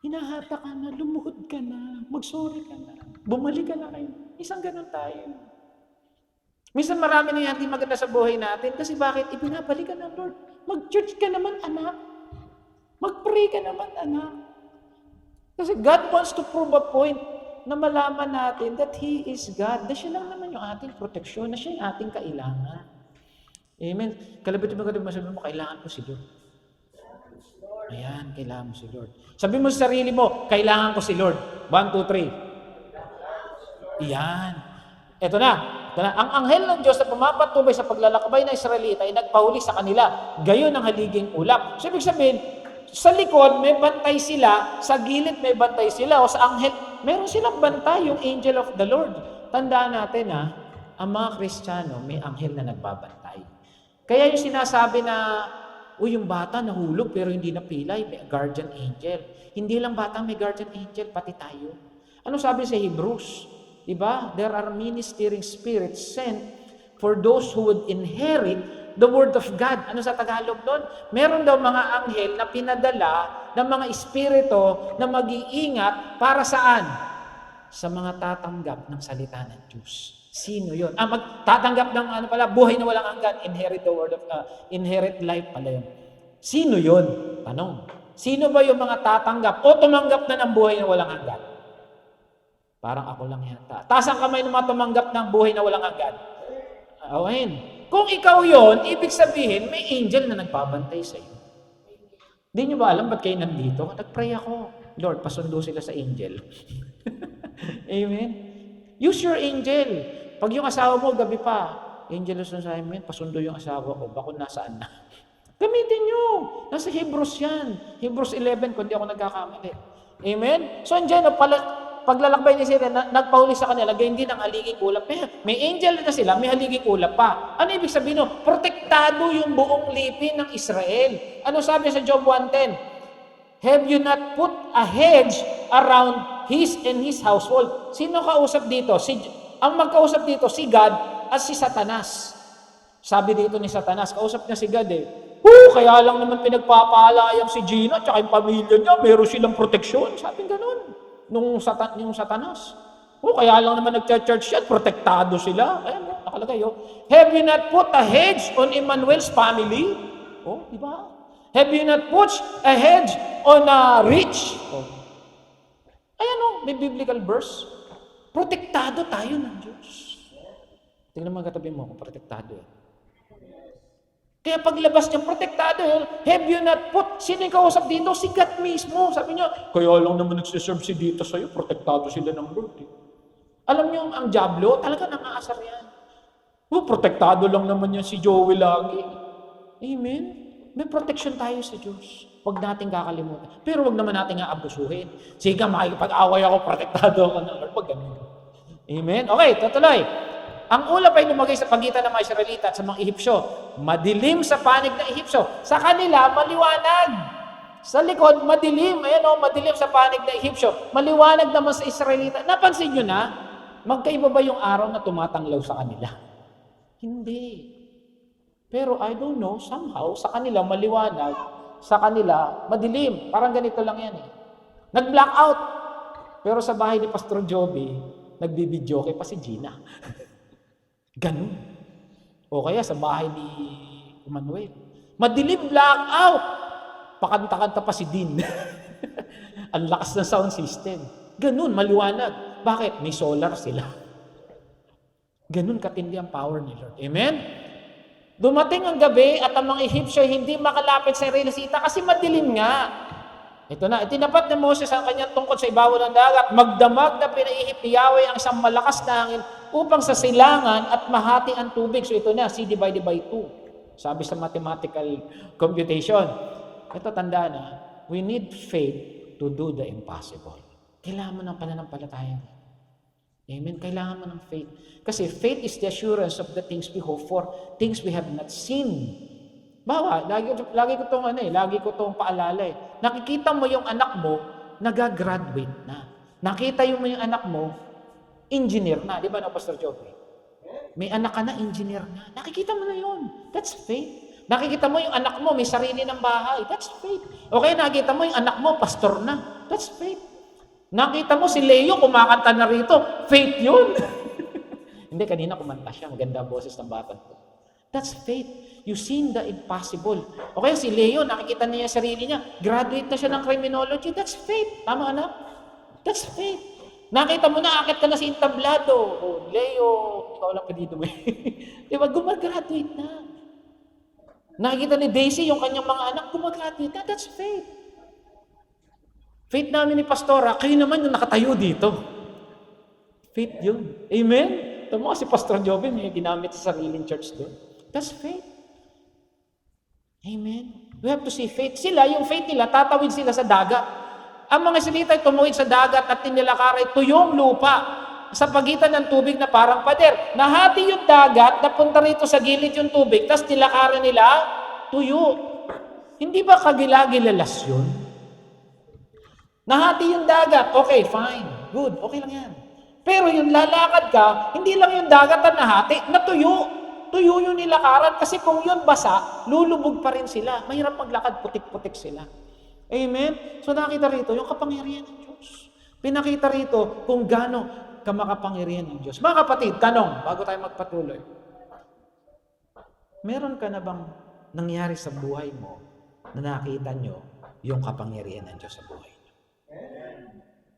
Hinahata ka na, lumuhod ka na, mag-sorry ka na, bumalik ka na kayo. Isang ganun tayo. Minsan marami na yan di maganda sa buhay natin kasi bakit? Ibinabalik ka na, Lord. Mag-church ka naman, anak. Mag-pray ka naman, anak. Kasi God wants to prove a point na malaman natin that He is God, na siya lang naman yung ating proteksyon, na siya yung ating kailangan. Amen. Kalabit mo masabi mo, kailangan ko si Lord. Ayan, kailangan mo si Lord. Sabi mo sa sarili mo, kailangan ko si Lord. 1, 2, 3. Iyan. Ito na. Ang anghel ng Diyos na pumapatubay sa paglalakbay ng Israelita ay nagpahuli sa kanila. Gayon ang haliging ulap. So, ibig sabihin, sa likod may bantay sila, sa gilid may bantay sila, o sa anghel, meron silang bantay, yung angel of the Lord. Tandaan natin ang mga Kristiyano may anghel na nagbabantay. Kaya yung sinasabi na, yung bata nahulog pero hindi napilay, may guardian angel. Hindi lang bata may guardian angel, pati tayo. Ano sabi sa Hebrews? Diba? There are ministering spirits sent for those who would inherit the Word of God. Ano sa Tagalog doon? Meron daw mga anghel na pinadala ng mga espiritu na mag-iingat para saan? Sa mga tatanggap ng salita ng Diyos. Sino yun? Magtatanggap ng buhay na walang hanggan. Inherit life pala yun. Sino yun? Tanong. Sino ba yung mga tatanggap o tumanggap na ng buhay na walang hanggan? Parang ako lang yata. Taas ang kamay ng mga tumanggap ng buhay na walang hanggan. Awen. Kung ikaw yon, ibig sabihin, may angel na nagbabantay sa iyo. Hindi nyo ba alam ba't kayo nandito? Nag-pray ako. Lord, pasundo sila sa angel. Amen? Use your angel. Pag yung asawa mo, gabi pa, angel assignment, pasundo yung asawa ko, bako nasaan na. Gamitin nyo. Nasa Hebrews yan. Hebrews 11, kung di ako nagkakamali. Amen? So, andyan, paglalakbay ni Satan, nagpahuli sa kanila, gayon din ang haliging ulap. May angel na sila, may haliging ulap pa. Ano ibig sabihin? No? Protektado yung buong lipin ng Israel. Ano sabi sa Job 1:10? Have you not put a hedge around his and his household? Sino kausap dito? Ang magkausap dito, si God at si Satanas. Sabi dito ni Satanas, kausap niya si God kaya lang naman pinagpapalayang si Gina at yung pamilya niya, meron silang proteksyon. Sabi ganun. Yung Satanas. Kaya lang naman nag-church yan, protektado sila. Ayan, nakalagay. Have you not put a hedge on Emmanuel's family? Di ba? Have you not put a hedge on a rich? Ayan may biblical verse. Protektado tayo ng Diyos. Tingnan mo ang katabi mo kung protektado Kaya paglabas niya, protektado Have you not put, sino yung kausap dito? Si God mismo. Sabi niya, kaya lang naman nagsiserve si dito sa'yo, protektado sila ng Lord. Alam niyo, ang Diablo, talaga nangaasar yan. Protektado lang naman yan si Joey lagi. Amen? May protection tayo sa Diyos. Huwag natin kakalimutan. Pero huwag naman natin aabusuhin. Sige, makikipag-away ako, protektado ako ng Lord. Huwag ganun. Amen? Okay, tutuloy. Ang ulap ay lumagay sa pagitan ng mga Israelita at sa mga Ehipsyo. Madilim sa panig ng Ehipsyo. Sa kanila, maliwanag. Sa likod, madilim. Madilim sa panig ng Ehipsyo. Maliwanag naman sa Israelita. Napansin nyo na, magkaiba ba yung araw na tumatanglaw sa kanila? Hindi. Pero I don't know, somehow, sa kanila maliwanag, sa kanila madilim. Parang ganito lang yan Nag-blackout. Pero sa bahay ni Pastor Joby, nagbibidyoke pa si Gina. Ganun. O kaya sa bahay ni Emmanuel. Madilim, blackout. Pakanta-kanta pa si Dean. Ang lakas ng sound system. Ganun, maliwanag. Bakit? May solar sila. Ganun katindi ang power ni Lord. Amen? Dumating ang gabi at ang mga Ehipsyo hindi makalapit sa Israelita kasi madilim nga. Ito na, itinapat ni Moses ang kanyang tungkod sa ibabaw ng dagat. Magdamag na pinaihip ni Yahweh ang isang malakas na hangin upang sa silangan at mahati ang tubig. So ito na, C divided by 2. Sabi sa mathematical computation. Ito tandaan we need faith to do the impossible. Kailangan mo ng pananampalataya. Amen? Kailangan mo ng faith. Kasi faith is the assurance of the things we hope for, things we have not seen. Bawa, lagi ko itong paalala Nakikita mo yung anak mo, nagagraduate na. Nakita mo yung anak mo, engineer na. Di ba Pastor Joby? May anak ka na, engineer na. Nakikita mo na yun. That's faith. Nakikita mo yung anak mo, may sarili ng bahay. That's faith. Okay, nakikita mo yung anak mo, pastor na. That's faith. Nakita mo si Leo, kumakanta na rito. Faith yun. Hindi, kanina kumanta siya. Maganda ang boses ng bata ko. That's faith. You've seen the impossible. O kaya si Leo, nakikita niya yung sarili niya. Graduate na siya ng criminology. That's faith. Tama anak? That's faith. Nakita mo na, akit ka na si Intablado. Leo, ikaw lang pedido mo. Diba, gumagraduate na. Nakikita ni Daisy, yung kanyang mga anak, gumagraduate na. That's faith. Faith namin ni Pastora, kayo naman yung nakatayo dito. Faith yun. Amen? Tama si Pastor Joven, may ginamit sa sariling church doon. That's faith. Amen? We have to see faith. Sila, yung faith nila, tatawid sila sa dagat. Ang mga Israelita ay tumuwid sa dagat at tinilakaray tuyong lupa. sa pagitan ng tubig na parang pader. Nahati yung dagat, napunta rito sa gilid yung tubig, tapos nilakaran nila, tuyo. Hindi ba kagilagilalas yun? Nahati yung dagat, okay, fine, good, okay lang yan. Pero yung lalakad ka, hindi lang yung dagat ang nahati, natuyo. Tuyo yung nilakaran kasi kung yun basa, lulubog pa rin sila. Mahirap maglakad, putik-putik sila. Amen? So nakita rito yung kapangyarihan ng Diyos. Pinakita rito kung gaano kamakapangyarihan ng Diyos. Mga kapatid, tanong, bago tayo magpatuloy. Meron ka na bang nangyari sa buhay mo na nakita nyo yung kapangyarihan ng Diyos sa buhay nyo?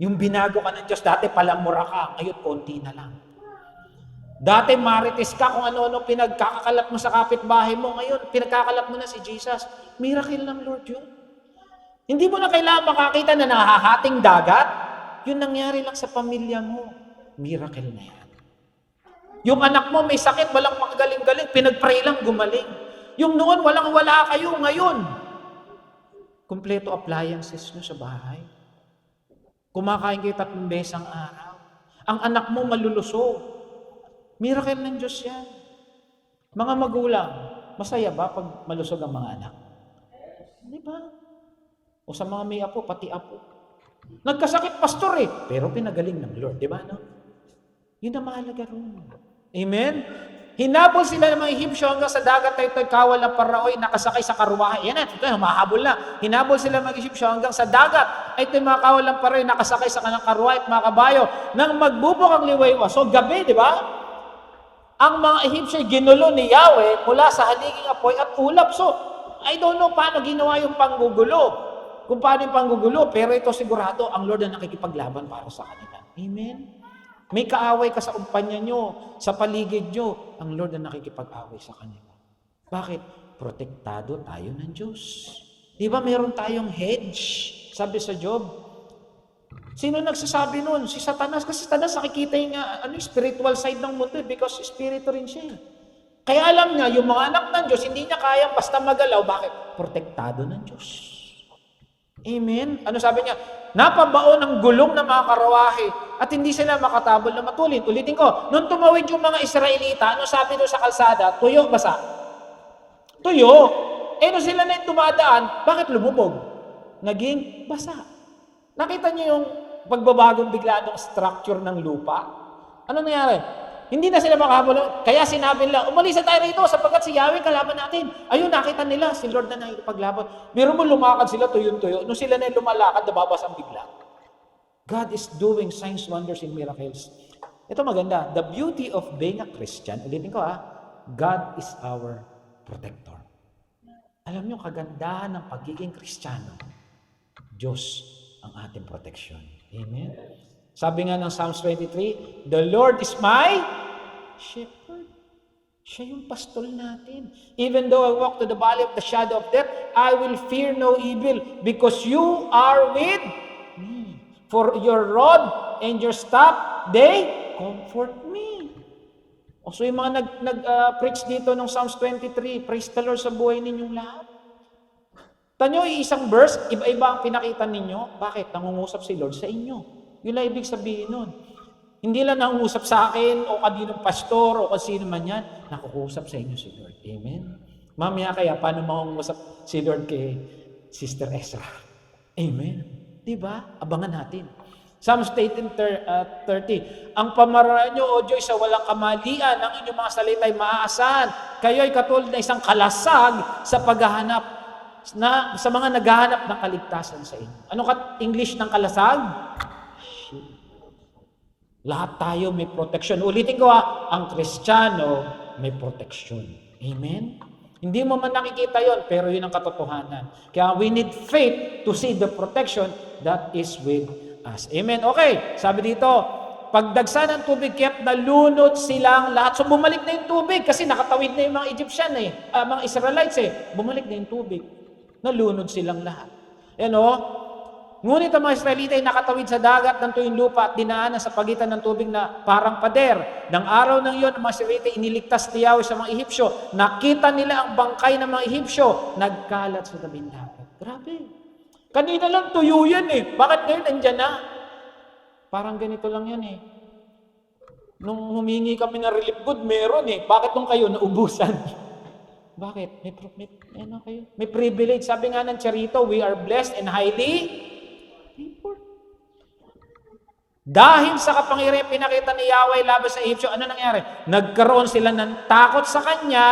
Yung binago ka ng Diyos, dati palamura ka, ngayon konti na lang. Dati marites ka kung ano-ano pinagkakakalap mo sa kapitbahay mo. Ngayon, pinagkakalap mo na si Jesus. Miracle ng Lord yun. Hindi mo na kailangan makakita na nahahating dagat. Yun nangyari lang sa pamilya mo. Miracle na yan. Yung anak mo may sakit, walang makagaling-galing. Pinag-pray lang, gumaling. Yung noon, walang-wala kayo. Ngayon, kumpleto appliances nyo sa bahay. Kumakain kayo 3 beses ang araw. Ang anak mo malulusog. Miracle ng Diyos yan. Mga magulang, masaya ba pag malusog ang mga anak? Di ba? O sa mga may apo, pati apo. Nagkasakit pastor pero pinagaling ng Lord. Di ba? No? Yun ang mahalaga ron. Amen? Hinabol sila ng mga Ehipsyo hanggang sa dagat na ito'y kawal ng Paraoy nakasakay sa karuwahe. Yan ito, humahabol na. Hinabol sila ng mga Ehipsyo hanggang sa dagat ay ito'y mga kawal ng Paraoy nakasakay sa kanang karuwahe at mga kabayo nang magbubok ang liwaywa. So gabi, di ba? Ang mga Ehipsyo ginulo ni Yahweh mula sa haliging apoy at ulap. So, I don't know paano ginawa yung panggugulo. Kung paano yung panggugulo, pero ito sigurado, ang Lord na nakikipaglaban para sa kanila. Amen? May kaaway ka sa kumpanya nyo, sa paligid nyo, ang Lord na nakikipag-away sa kanila. Bakit? Protektado tayo ng Diyos. Di ba meron tayong hedge? Sabi sa Job. Sino nagsasabi nun? Si Satanas. Kasi Satanas nakikita yung spiritual side ng mundo because spirito rin siya. Kaya alam niya, yung mga anak ng Diyos, hindi niya kayang basta magalaw. Bakit? Protektado ng Diyos. Amen? Ano sabi niya? Napabaon ng gulong ng mga karawahe at hindi sila makatabol na matulin. Ulitin ko, nung tumawid yung mga Israelita, ano sabi doon sa kalsada? Tuyo, basa. Tuyo. Nung sila na yung dumadaan, bakit lumubog? Naging basa. Nakita niyo yung pagbabagong bigla ng structure ng lupa? Ano nangyari? Hindi na sila makahabol. Kaya sinabi nila, umalis na tayo rito sapagkat si Yahweh kalaban natin. Ayun, nakita nila, si Lord na nakikipaglaban. Meron mo lumakad sila, tuyo-tuyo. Nung sila na yung lumalakad, nababas ang bigla. God is doing signs, wonders, and miracles. Ito maganda. The beauty of being a Christian, ulitin ko God is our protector. Alam niyo, kagandahan ng pagiging Kristiyano, Diyos ang ating protection. Amen? Sabi nga ng Psalms 23, the Lord is my shepherd. Siya yung pastol natin. Even though I walk to the valley of the shadow of death, I will fear no evil because you are with me. For your rod and your staff, they comfort me. O so yung mga nag-preach dito ng Psalms 23, praise the Lord sa buhay ninyong lahat. Tanyo, isang verse, iba-iba ang pinakita ninyo. Bakit? Nangungusap si Lord sa inyo. Yun lang ibig sabihin nun. Hindi lang nangungusap sa akin o kaninong pastor o kasino man yan. Nakukusap sa inyo si Lord. Amen? Mamaya kaya, paano mangungusap si Lord kay Sister Ezra? Amen? Diba? Abangan natin. Psalms 18:30. Ang pamaraan nyo, O Diyos, sa walang kamalian, ang inyong mga salita ay maaasahan. Kayo'y katulad na isang kalasag sa paghahanap sa mga naghahanap ng kaligtasan sa inyo. Ano English ng kalasag? Lahat tayo may protection. Ulitin ko ang Kristiyano may protection. Amen? Hindi mo man nakikita yon, pero yun ang katotohanan. Kaya we need faith to see the protection that is with us. Amen? Okay, sabi dito, pagdagsa ng tubig, kaya't nalunod silang lahat. So bumalik na yung tubig kasi nakatawid na yung mga Egyptian mga Israelites Bumalik na yung tubig. Nalunod silang lahat. Ngunit ang mga Israelita ay nakatawid sa dagat ng tuyong lupa at dinaanan sa pagitan ng tubig na parang pader. Nang araw ng iyon, ang mga Israelita iniligtas ni Yahweh sa mga Ehipsyo. Nakita nila ang bangkay ng mga Ehipsyo. Nagkalat sa tabing dagat. Grabe. Kanina lang tuyo yan Bakit ngayon andyan na? Parang ganito lang yan Nung humingi kami ng relief good, meron eh. Bakit nung kayo naubusan? Bakit? May privilege. Sabi nga ng Charito, we are blessed and highly favored. Dahil sa kapangyarihan pinakita ni Yahweh laban sa Egypt, ano nangyari? Nagkaroon sila ng takot sa Kanya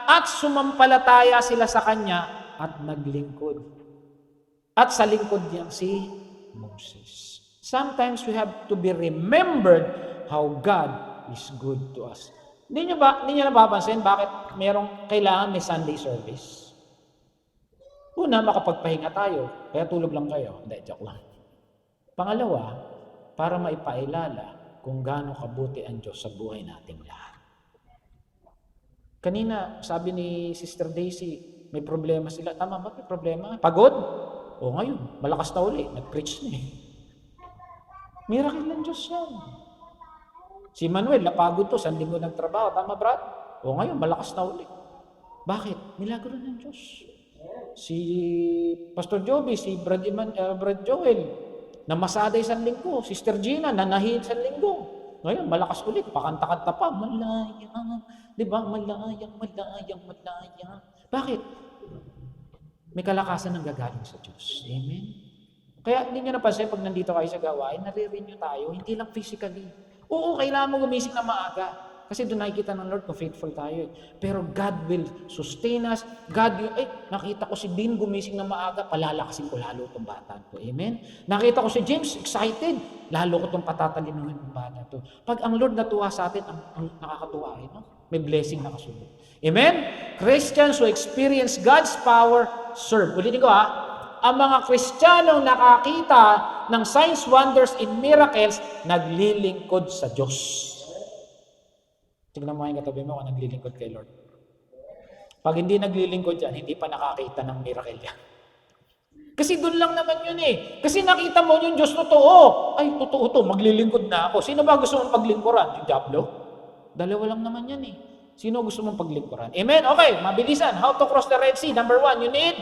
at sumampalataya sila sa Kanya at naglingkod. At sa lingkod niyang si Moses. Sometimes we have to be remembered how God is good to us. Hindi niyo napapansin bakit kailangan may Sunday service? Una, makapagpahinga tayo, kaya tulog lang kayo. Hindi, joke lang. Pangalawa, para maipailala kung gaano kabuti ang Diyos sa buhay nating lahat. Kanina, sabi ni Sister Daisy, may problema sila. Tama ba? May problema? Pagod? O ngayon, malakas na uli. Nag-preach na eh. Miracle ng Diyos yan. Si Manuel, napagod to, 1 linggo nagtrabaho. Tama, Brad? O ngayon, malakas na uli. Bakit? Milagro ng Diyos. Si Pastor Joby, si Brad Joel, namasaday 1 linggo. Sister Gina, nanahin 1 linggo. Ngayon, malakas ulit. Pakanta-kanta pa. Malayang. Di ba? Malayang. Bakit? May kalakasan ng gagaling sa Diyos. Amen? Kaya hindi nyo napansin pag nandito kayo sa gawain, nare-renew tayo, hindi lang physically. Oo, kailangan mo gumising na maaga. Kasi doon nakikita ng Lord kung faithful tayo. Pero God will sustain us. Nakita ko si Dean gumising na maaga, palalakasin ko lalo itong bata ko. Amen? Nakita ko si James, excited. Lalo ko itong patatalinuhin ng bata to. Pag ang Lord natuwa sa atin, ang nakakatuwa. No? May blessing na kasunod. Amen? Christians who experience God's power, serve. Ulitin ko ang mga Kristiyanong nakakita ng signs, wonders, and miracles, naglilingkod sa Diyos. Tignan mo yung katabi mo kung naglilingkod kay Lord. Pag hindi naglilingkod yan, hindi pa nakakita ng miracle yan. Kasi doon lang naman yun eh. Kasi nakita mo yung Diyos totoo. Ay, totoo to, maglilingkod na ako. Sino ba gusto mong paglingkuran? Yung Diablo? Dalawa lang naman yan eh. Sino gusto mong paglingkuran? Amen? Okay, mabilisan. How to cross the Red Sea? Number 1, you need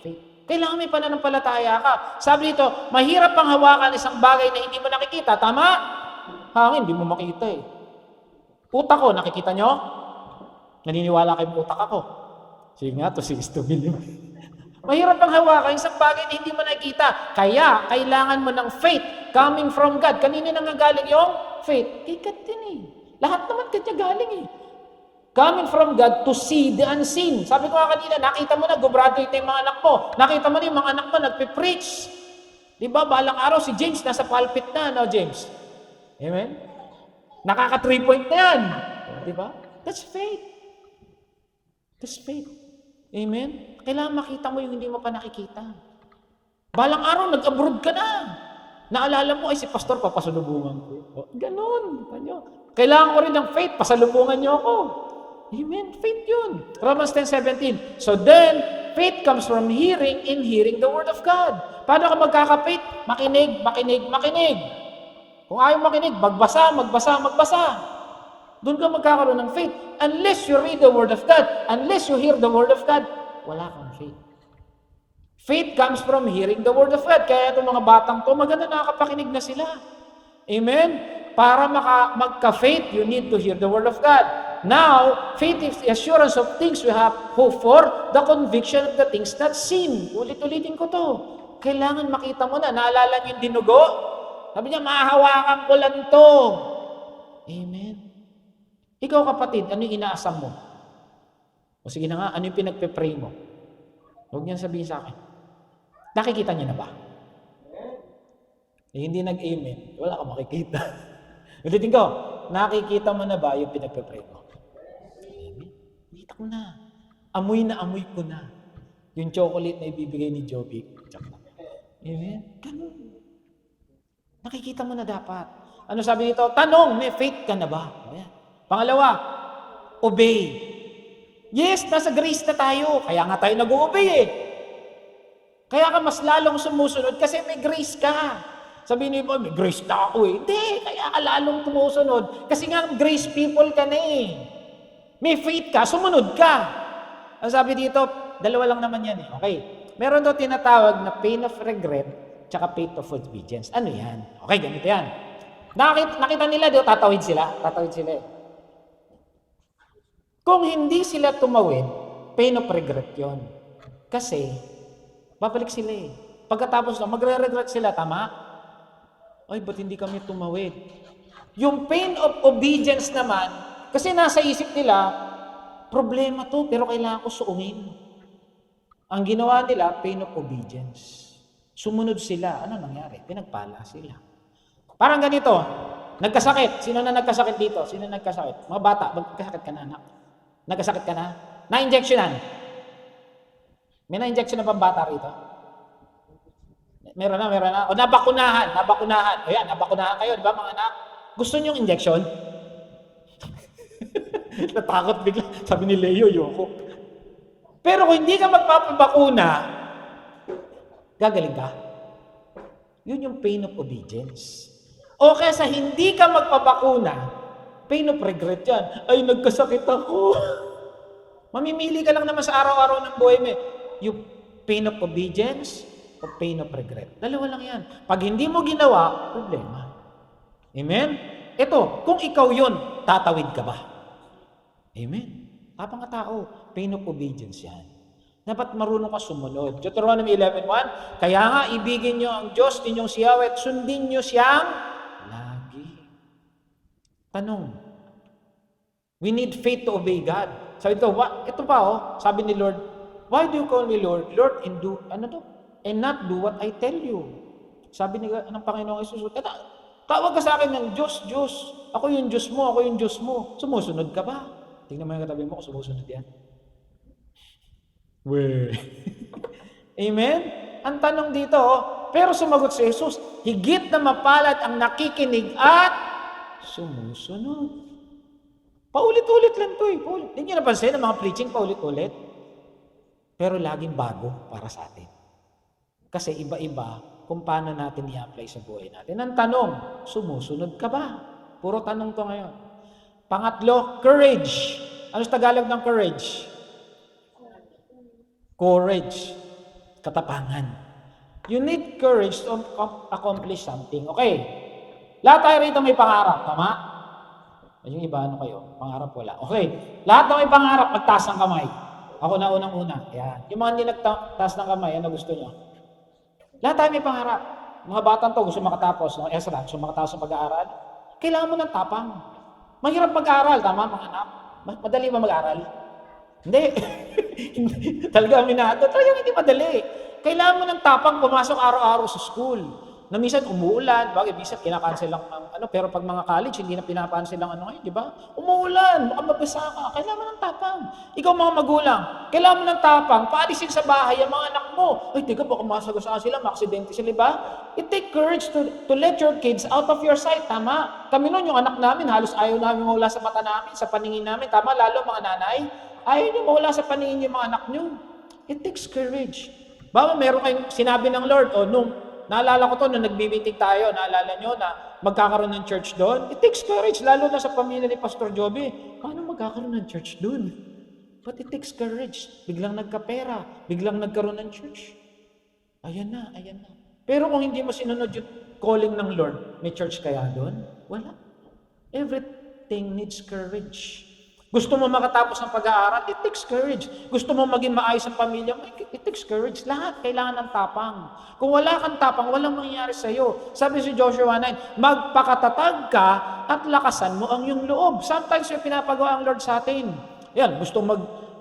faith. Kailangan may pananampalataya ka. Sabi dito, mahirap pang hawakan isang bagay na hindi mo nakikita. Tama? Hangin, hindi mo makita eh. Utak ko, nakikita nyo? Naniniwala kayo utak ako. Sige nga, to 6 to billion. Mahirap pang hawakan isang bagay na hindi mo nakikita. Kaya, kailangan mo ng faith coming from God. Kanina nangagaling yung faith? Kay God din eh. Lahat naman kanya galing eh. Coming from God to see the unseen. Sabi ko nga kanina, nakita mo na, gubraduate na yung mga anak mo. Nakita mo na yung mga anak mo, nagpipreach. Diba, balang araw si James, nasa pulpit na, no, James? Amen? Nakaka 3 point na yan. Diba? That's faith. That's faith. Amen? Kailangan makita mo yung hindi mo pa nakikita. Balang araw, nag-abroad ka na. Naalala mo, ay si pastor, papasalubungan ko. O, ganun. Kailangan ko rin ng faith, pasalubungan niyo ako. Amen. Faith yun. Romans 10:17. So then, faith comes from hearing and hearing the Word of God. Paano ka magkaka-faith? Makinig. Kung ayaw makinig, magbasa. Doon ka magkakaroon ng faith. Unless you read the Word of God, unless you hear the Word of God, wala kang faith. Faith comes from hearing the Word of God. Kaya itong mga batang to, maganda nakakapakinig na sila. Amen? Para magka-faith, you need to hear the Word of God. Now, faith is the assurance of things we have hope for, the conviction of the things not seen. Ulit-ulitin ko to. Kailangan makita mo na. Naalala niyo yung dinugo? Sabi niya, mahahawakan ko lang to. Amen. Ikaw kapatid, ano yung inaasam mo? O sige na nga, ano yung pinagpe-pray mo? Huwag niyan sabihin sa akin. Nakikita niyo na ba? Hindi nag-amen, wala ka makikita. Ulitin ko, nakikita mo na ba yung pinagpe-pray mo? Amen. Nakita ko na. Amoy ko na. Yung chocolate na ibibigay ni Joby. Amen. Ganun. Nakikita mo na dapat. Ano sabi dito? Tanong, may faith ka na ba? Ayan. Pangalawa, obey. Yes, nasa grace na tayo. Kaya nga tayo nag-o-obey eh. Kaya ka mas lalong sumusunod kasi may grace ka. Sabihin niyo, may grace na ako eh. Hindi, kaya ka lalong tumusunod. Kasi nga grace people ka na eh. May faith ka, sumunod ka. Ang sabi dito, dalawa lang naman yan eh. Okay. Meron daw tinatawag na pain of regret tsaka faith of obedience. Ano yan? Okay, ganito yan. Nakita nila, di ba, tatawid sila. Tatawid sila eh. Kung hindi sila tumawid, pain of regret yon. Kasi, babalik sila eh. Pagkatapos na, magre-regret sila, tama? Ay, ba't hindi kami tumawid? Yung pain of obedience naman, kasi nasa isip nila, problema to, pero kailangan ko suungin. Ang ginawa nila, pain of obedience. Sumunod sila. Ano nangyari? Pinagpala sila. Parang ganito, nagkasakit. Sino na nagkasakit dito? Sino nagkasakit? Mga bata, magkasakit ka na, anak. Nagkasakit ka na? Na-injectionan. May na-injection na bang bata rito? Meron na. O nabakunahan. O yan, nabakunahan kayo, di ba mga anak? Gusto nyo yung injection? Natakot bigla. Sabi ni Leo, yoko. Pero kung hindi ka magpapabakuna, gagaling ka. Yun yung pain of obedience. O kaya sa hindi ka magpabakuna, pain of regret yan. Ay, nagkasakit ako. Mamimili ka lang naman sa araw-araw ng buhay mo. Yung pain of obedience o pain of regret. Dalawa lang yan. Pag hindi mo ginawa, problema. Amen? Ito, kung ikaw yun, tatawid ka ba? Amen. Tapang ka tao, pain of obedience yan. Dapat marunong ka sumunod. Deuteronomy 11:1, kaya nga ibigin nyo ang Diyos ninyong si Yahweh at sundin nyo siyang lagi. Tanong, we need faith to obey God. So ito pa sabi ni Lord, why do you call me Lord? Lord, and do, and not do what I tell you. Sabi ng Panginoong Jesus, tawag ka sa akin ng Diyos, Diyos. Ako yung Diyos mo, ako yung Diyos mo. Sumusunod ka ba? Tingnan mo yung katabi mo kung sumusunod yan. Amen? Ang tanong dito, pero sumagot si Jesus, higit na mapalad ang nakikinig at sumusunod. Paulit-ulit lang ito eh. Hindi nyo napansin ang mga preaching paulit-ulit? Pero laging bago para sa atin. Kasi iba-iba kung paano natin i-apply sa buhay natin. Ang tanong, sumusunod ka ba? Puro tanong to ngayon. Pangatlo, courage. Ano sa Tagalog ng courage? Courage. Katapangan. You need courage to accomplish something. Okay. Lahat tayo rito may pangarap. Tama? Yung iba, kayo? Pangarap wala. Okay. Lahat na may pangarap, magtaas ng kamay. Ako na unang-una. Yan. Yung mga hindi nagtaas ng kamay, ano gusto nyo? Lahat tayo may pangarap. Mga batang to, gusto makatapos. Mga Ezra, gusto makatapos sa pag-aaral. Kailangan mo ng tapang. Mahirap mag-aaral, tama mga anak? Madali ba mag-aaral? Hindi. Talaga minado. Talagang hindi madali. Kailangan mo ng tapang pumasok araw-araw sa school. Na minsan umuulan, minsan kinakancel lang pero pag mga college, hindi na pinapancel lang ngayon, di ba? Umuulan, baka mabasa ka, kailangan mo ng tapang. Ikaw mga magulang, kailangan mo ng tapang, paalisin sa bahay ang mga anak mo. Ay, teka, baka masagasaan sila, maaksidente sila, ba? It take courage to let your kids out of your sight, tama? Kami noon, yung anak namin, halos ayaw namin mawala sa mata namin, sa paningin namin, tama? Lalo mga nanay, ayaw nyo mawala sa paningin yung mga anak nyo. It takes courage. Baka meron kayong sinabi ng Lord, naalala ko to nung nagbibitig tayo, naalala nyo na magkakaroon ng church doon? It takes courage, lalo na sa pamilya ni Pastor Joby. Paano magkakaroon ng church doon? But it takes courage. Biglang nagkapera, biglang nagkaroon ng church. Ayan na. Pero kung hindi mo sinunod yung calling ng Lord, may church kaya doon? Wala. Everything needs courage. Gusto mo makatapos ng pag-aaral, it takes courage. Gusto mo maging maayos ang pamilya mo, it takes courage. Lahat kailangan ng tapang. Kung wala kang tapang, walang mangyayari sa'yo. Sabi si Joshua 9, magpakatatag ka at lakasan mo ang iyong loob. Sometimes may pinapagawa ang Lord sa atin. Yan,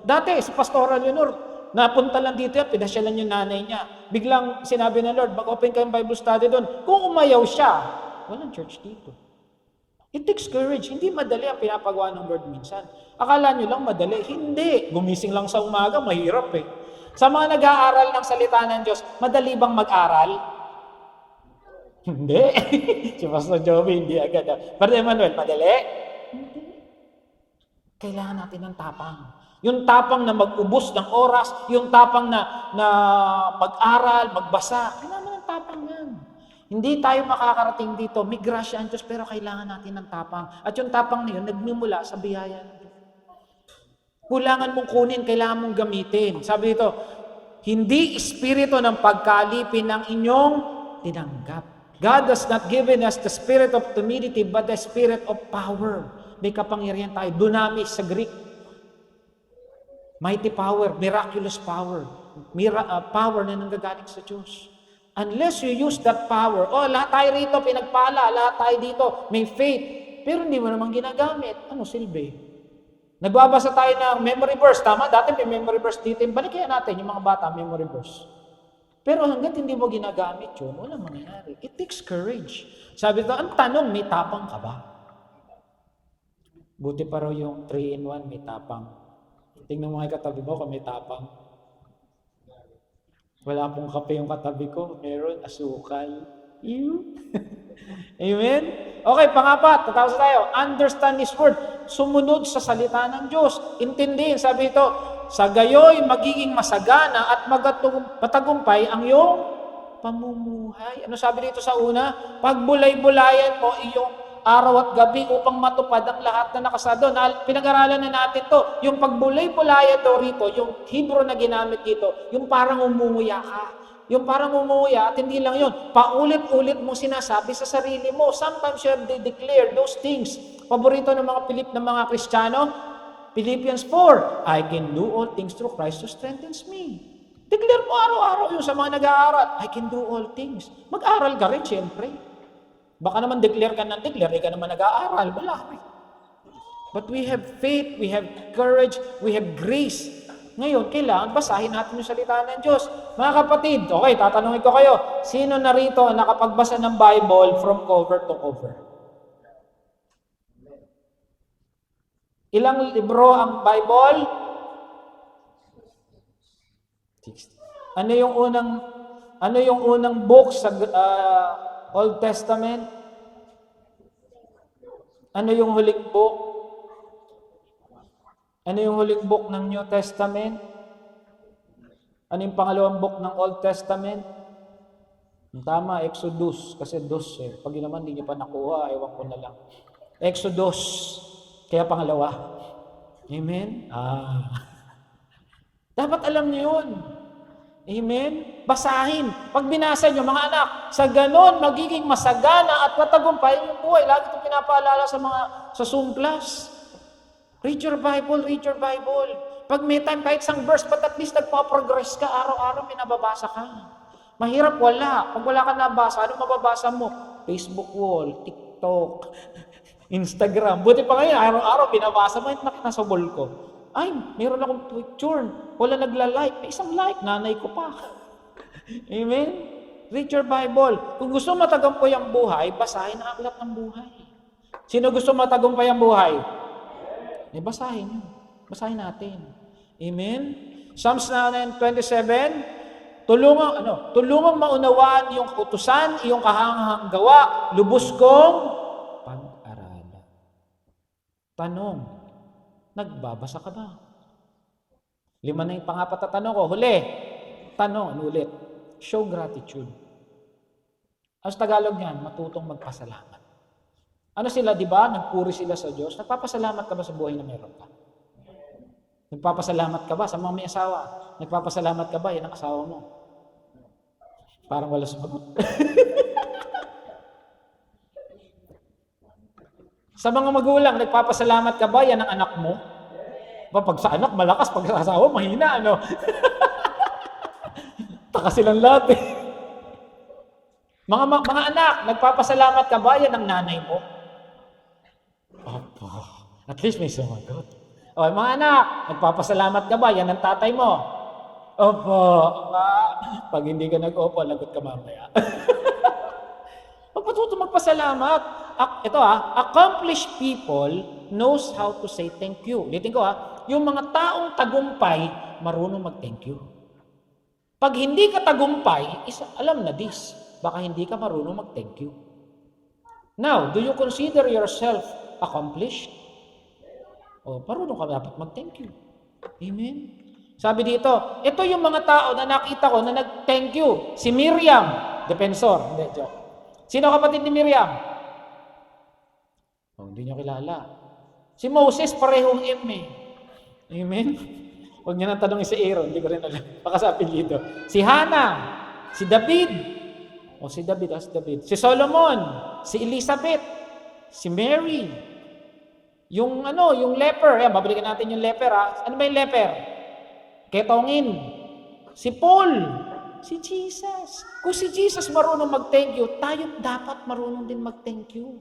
dati sa Pastoral Leonor, napunta lang dito yan, pinasyalan yung nanay niya. Biglang sinabi ng Lord, mag-open kayong Bible study doon. Kung umayaw siya, walang church dito. It takes courage. Hindi madali ang pinapagawa ng Lord minsan. Akala nyo lang madali. Hindi. Gumising lang sa umaga, mahirap eh. Sa mga nag-aaral ng salita ng Diyos, madali bang mag-aral? Hindi. Si Pastor Joey, hindi agad. Brother Emmanuel, madali? Hindi. Kailangan natin ng tapang. Yung tapang na mag-ubos ng oras, yung tapang na mag-aral, magbasa. Kailangan ng tapang yan. Hindi tayo makakarating dito. May grasya ang Diyos, pero kailangan natin ng tapang. At yung tapang na yun, nagmimula sa biyaya ng Diyos. Kulangan mong kunin, kailangan mong gamitin. Sabi dito, hindi espiritu ng pagkalipin ng inyong tinanggap. God has not given us the spirit of timidity, but the spirit of power. May kapangyarihan tayo. Dunamis sa Greek. Mighty power, miraculous power. Power na nanggagaling sa Diyos. Unless you use that power, lahat tayo rito pinagpala, lahat tayo dito may faith, pero hindi mo naman ginagamit. Ano silbi? Nagbabasa tayo ng memory verse. Tama, dati may memory verse dito. Balik kaya natin yung mga bata, memory verse. Pero hanggat hindi mo ginagamit yun, walang mangyayari. It takes courage. Sabi ito, ang tanong, may tapang ka ba? Buti pa raw yung 3-in-1, may tapang. Tingnan mo nga katabi mo kung may tapang. Wala pong kape yung katabi ko. Meron, asukal. Amen? Okay, pangapat, tatapos tayo. Understand His Word. Sumunod sa salita ng Diyos. Intindihin, sabi ito, sa gayoy magiging masagana at matagumpay ang iyong pamumuhay. Ano sabi dito sa una? Pagbulay-bulayan mo iyong araw at gabi upang matupad ang lahat na nakasado. Pinag-aralan na natin to. Yung pagbulay-bulayan daw rito, yung Hebrew na ginamit dito, yung parang umunguya ka. Yung parang umunguya at hindi lang yun. Paulit-ulit mo sinasabi sa sarili mo. Sometimes you have to declare those things. Paborito ng mga Kristiyano, Philippians 4, I can do all things through Christ who strengthens me. Declare mo araw-araw yung sa mga nag-aaral, I can do all things. Mag-aral ka rin, siyempre. Baka naman declare ka naman nag-aaral. Wala rin. But we have faith, we have courage, we have grace. Ngayon, kailangan basahin natin yung salita ng Diyos. Mga kapatid, okay, tatanungin ko kayo, sino narito ang nakapagbasa ng Bible from cover to cover? Ilang libro ang Bible? 60. Ano yung unang book sa Old Testament? Ano yung huling book? Ano yung huling book ng New Testament? Ano yung pangalawang book ng Old Testament? Tama, Exodus. Kasi dos eh. Pag yun naman hindi nyo pa nakuha, ewan ko na lang. Exodus. Kaya pangalawa. Amen? Dapat alam nyo yun. Amen? Basahin. Pag binasa nyo, mga anak, sa ganon, magiging masagana at matagumpay yung buhay. Lagi itong pinapaalala sa Zoom class. Read your Bible, read your Bible. Pag may time, kahit isang verse, but at least nagpa-progress ka, araw-araw may nababasa ka. Mahirap wala. Pag wala ka nabasa, ano mababasa mo? Facebook wall, TikTok, Instagram. Buti pa ngayon, araw-araw binabasa mo, nasa wall ko. Ay, meron akong picture. Wala nagla-like. May isang like, nanay ko pa. Amen? Read your Bible. Kung gusto matagumpay ang buhay, basahin ang aklat ng buhay. Sino gusto matagumpay ang buhay? Basahin yun. Basahin natin. Amen? Psalms 9:27, tulungang maunawaan yung utusan, iyong kahangahang gawa, lubos kong pag-aralan. Tanong, nagbabasa ka ba? 5 na yung pangapat na tanong ko. Huli. Tanong, ulit. Show gratitude. Ang Tagalog niyan, matutong magpasalamat. Ano sila, di ba? Nagpuri sila sa Diyos. Nagpapasalamat ka ba sa buhay na meron ka? Nagpapasalamat ka ba sa mga may asawa? Nagpapasalamat ka ba? Yan ang asawa mo. Parang wala sumagot. Sa mga magulang, nagpapasalamat ka ba? Yan ang anak mo? Pag sa anak, malakas. Pag sa asawa, mahina, ano? Taka silang lahat, eh. Mga anak, nagpapasalamat ka ba? Yan ang nanay mo? Opo. At least may sumagot. O, mga anak, nagpapasalamat ka ba? Yan ang tatay mo. Opo. Pag hindi ka nag-opo, lagot ka mamaya. Magpatuto magpasalamat. Ito accomplished people knows how to say thank you. Ulitin ko yung mga taong tagumpay, marunong mag-thank you. Pag hindi ka tagumpay, alam na this, baka hindi ka marunong mag-thank you. Now, do you consider yourself accomplished? Marunong ka dapat mag-thank you. Amen? Sabi dito, ito yung mga tao na nakita ko na nag-thank you. Si Miriam, defensor. Hindi, joke. Sino kapatid ni Miriam? Hindi nyo kilala. Si Moses, parehong M eh. Amen? Huwag nyo nang tanongin si Aaron, hindi ko rin alam. Baka sa apelyido. Si Hannah, si David. O si David, si David. Si Solomon, si Elizabeth, si Mary. Yung leper. Ayan, babalikan natin yung leper ha. Ano ba yung leper? Ketongin. Si Paul. Si Jesus. Kung si Jesus marunong mag-thank you, tayo dapat marunong din mag-thank you.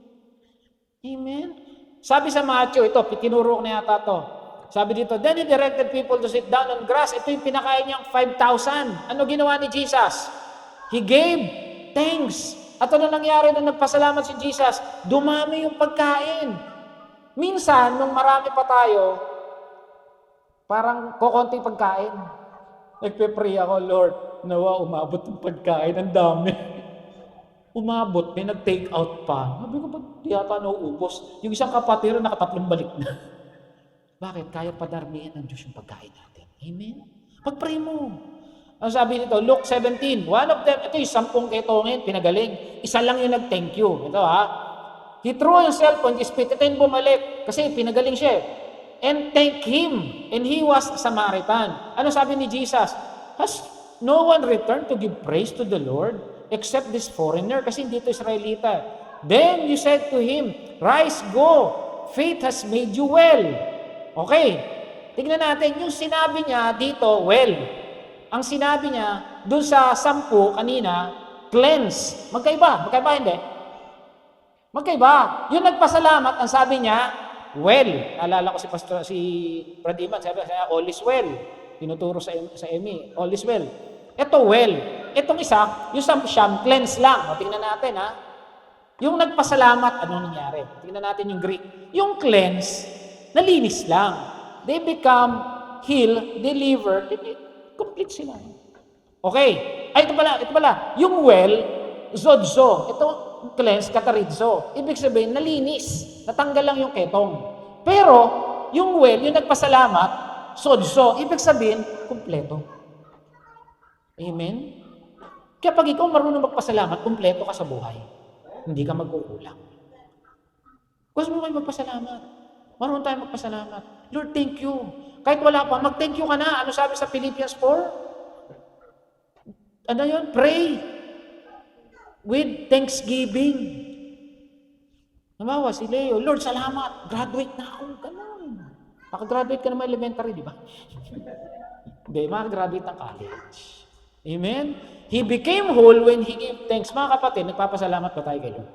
Amen? Sabi sa Matthew, ito, tinuro ko na yata to. Sabi dito, then he directed people to sit down on grass. Ito yung pinakain niyang 5,000. Ano ginawa ni Jesus? He gave thanks. At ano nangyari nung nagpasalamat si Jesus? Dumami yung pagkain. Minsan, nung marami pa tayo, parang kokonti pagkain. Nagpe-pray ako, Lord, nawa umabot yung pagkain, ang dami. Umabot, may nag-take out pa. Sabi ko, ba't yata nauubos? Yung isang kapatid, nakatatlong balik na. Bakit? Kaya padarmihan ng Diyos yung pagkain natin. Amen? Pag-pray mo. Ang sabi nito, Luke 17, one of them, ito yung 10 ketongin, pinagaling. Isa lang yung nag-thank you. Ito ha. He threw himself on his feet. Ito yung bumalik. Kasi pinagaling siya. And thank him. And he was a Samaritan. Ano sabi ni Jesus? Has no one returned to give praise to the Lord except this foreigner? Kasi hindi ito Israelita. Then you said to him, rise, go. Faith has made you well. Okay. Tignan natin, yung sinabi niya dito, well. Ang sinabi niya, dun sa 10 kanina, cleanse. Magkaiba. Magkaiba hindi? Magkaiba. Yung nagpasalamat, ang sabi niya, well. Alala ko si Brad Iman, sabi niya, all is well. Tinuturo sa Emmy, all is well. Ito well. Itong isa, yung siyam, cleanse lang. O, tingnan natin ha. Yung nagpasalamat, anong nangyari? Tingnan natin yung Greek. Yung cleanse, nalinis lang. They become healed, delivered, complete sila. Okay. Ay, ito pala. Yung well, zodzo. Ito, cleanse, kataridzo. Ibig sabihin, nalinis. Natanggal lang yung ketong. Pero, yung well, yung nagpasalamat, zodzo. Ibig sabihin, kumpleto. Amen? Kaya pag ikaw marunong magpasalamat, kumpleto ka sa buhay. Hindi ka magkukulang. Gusto mo kayo magpasalamat. Marunong tayo magpasalamat. Lord, thank you. Kahit wala pa, mag-thank you ka na. Ano sabi sa Philippians 4? Ano yun? Pray with thanksgiving. Namawa si Leo, Lord, salamat. Graduate na ako. Ganun. Makagraduate ka naman elementary, di ba? Hindi, makagraduate ng college. Amen? He became whole when he gave thanks. Mga kapatid, nagpapasalamat ba tayo kay Lord?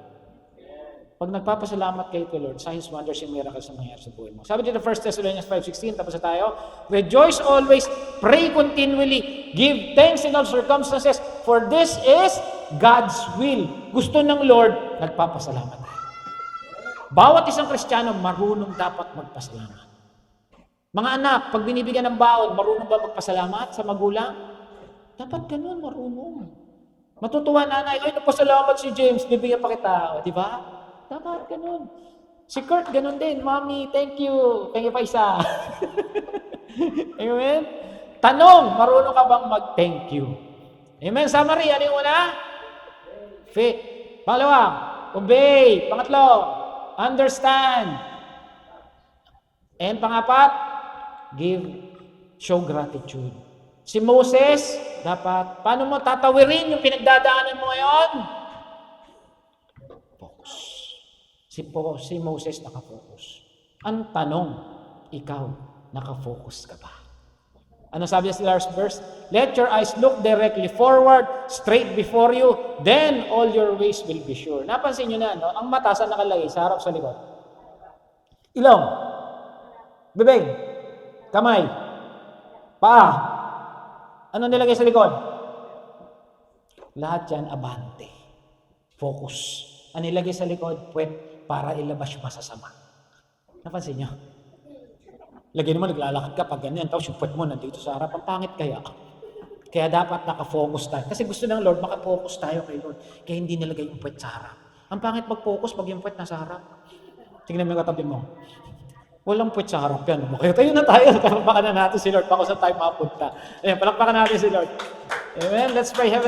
Pag nagpapasalamat kayo kay Lord, signs, wonders, and miracles ang mangyayari sa buhay mo. Sabi dito 1 Thessalonians 5:16, tapos na tayo, rejoice always, pray continually, give thanks in all circumstances, for this is God's will. Gusto ng Lord, nagpapasalamat tayo. Bawat isang Kristiyano, marunong dapat magpasalamat. Mga anak, pag binibigyan ng baon, marunong ba magpasalamat sa magulang? Dapat ganun, marunong. Matutuwa nanay, ay, napasalamat si James, bibigyan pa kita. O, di ba? Dapat ganun. Si Kurt, ganun din. Mommy, thank you. Thank you pa isa. Amen? Tanong, marunong ka bang mag-thank you? Amen? Summary, ano yung una? Faith. Pangalawa, obey. Pangatlo, understand. And pangapat, show gratitude. Si Moses, dapat, paano mo tatawirin yung pinagdadaanan mo ngayon? Focus. Si Moses nakafocus. Ang tanong, ikaw, nakafocus ka ba? Ano sabi sa last verse? Let your eyes look directly forward, straight before you, then all your ways will be sure. Napansin nyo na, no? Ang mata saan nakalagay? Sa harap, sa likod. Ilong. Bibig. Kamay. Paa. Ano nilagay sa likod? Lahat yan, abante. Focus. Ano nilagay sa likod? Puwet, para ilabas yung masasama. Napansin nyo? Lagi naman, naglalakad ka pag ganyan, tapos yung puwet mo nandito sa harap. Ang pangit kaya. Kaya dapat nakafocus tayo. Kasi gusto ng Lord, makafocus tayo kay Lord. Kaya hindi nilagay yung puwet sa harap. Ang pangit mag-focus pag yung puwet nasa harap. Tingnan mo yung katabi mo. Walang puwet sa harap yan. Kaya tayo na tayo. Palakpakan na natin si Lord. Baka saan tayo mapunta. Ayan, palakpakan natin si Lord. Amen. Let's pray.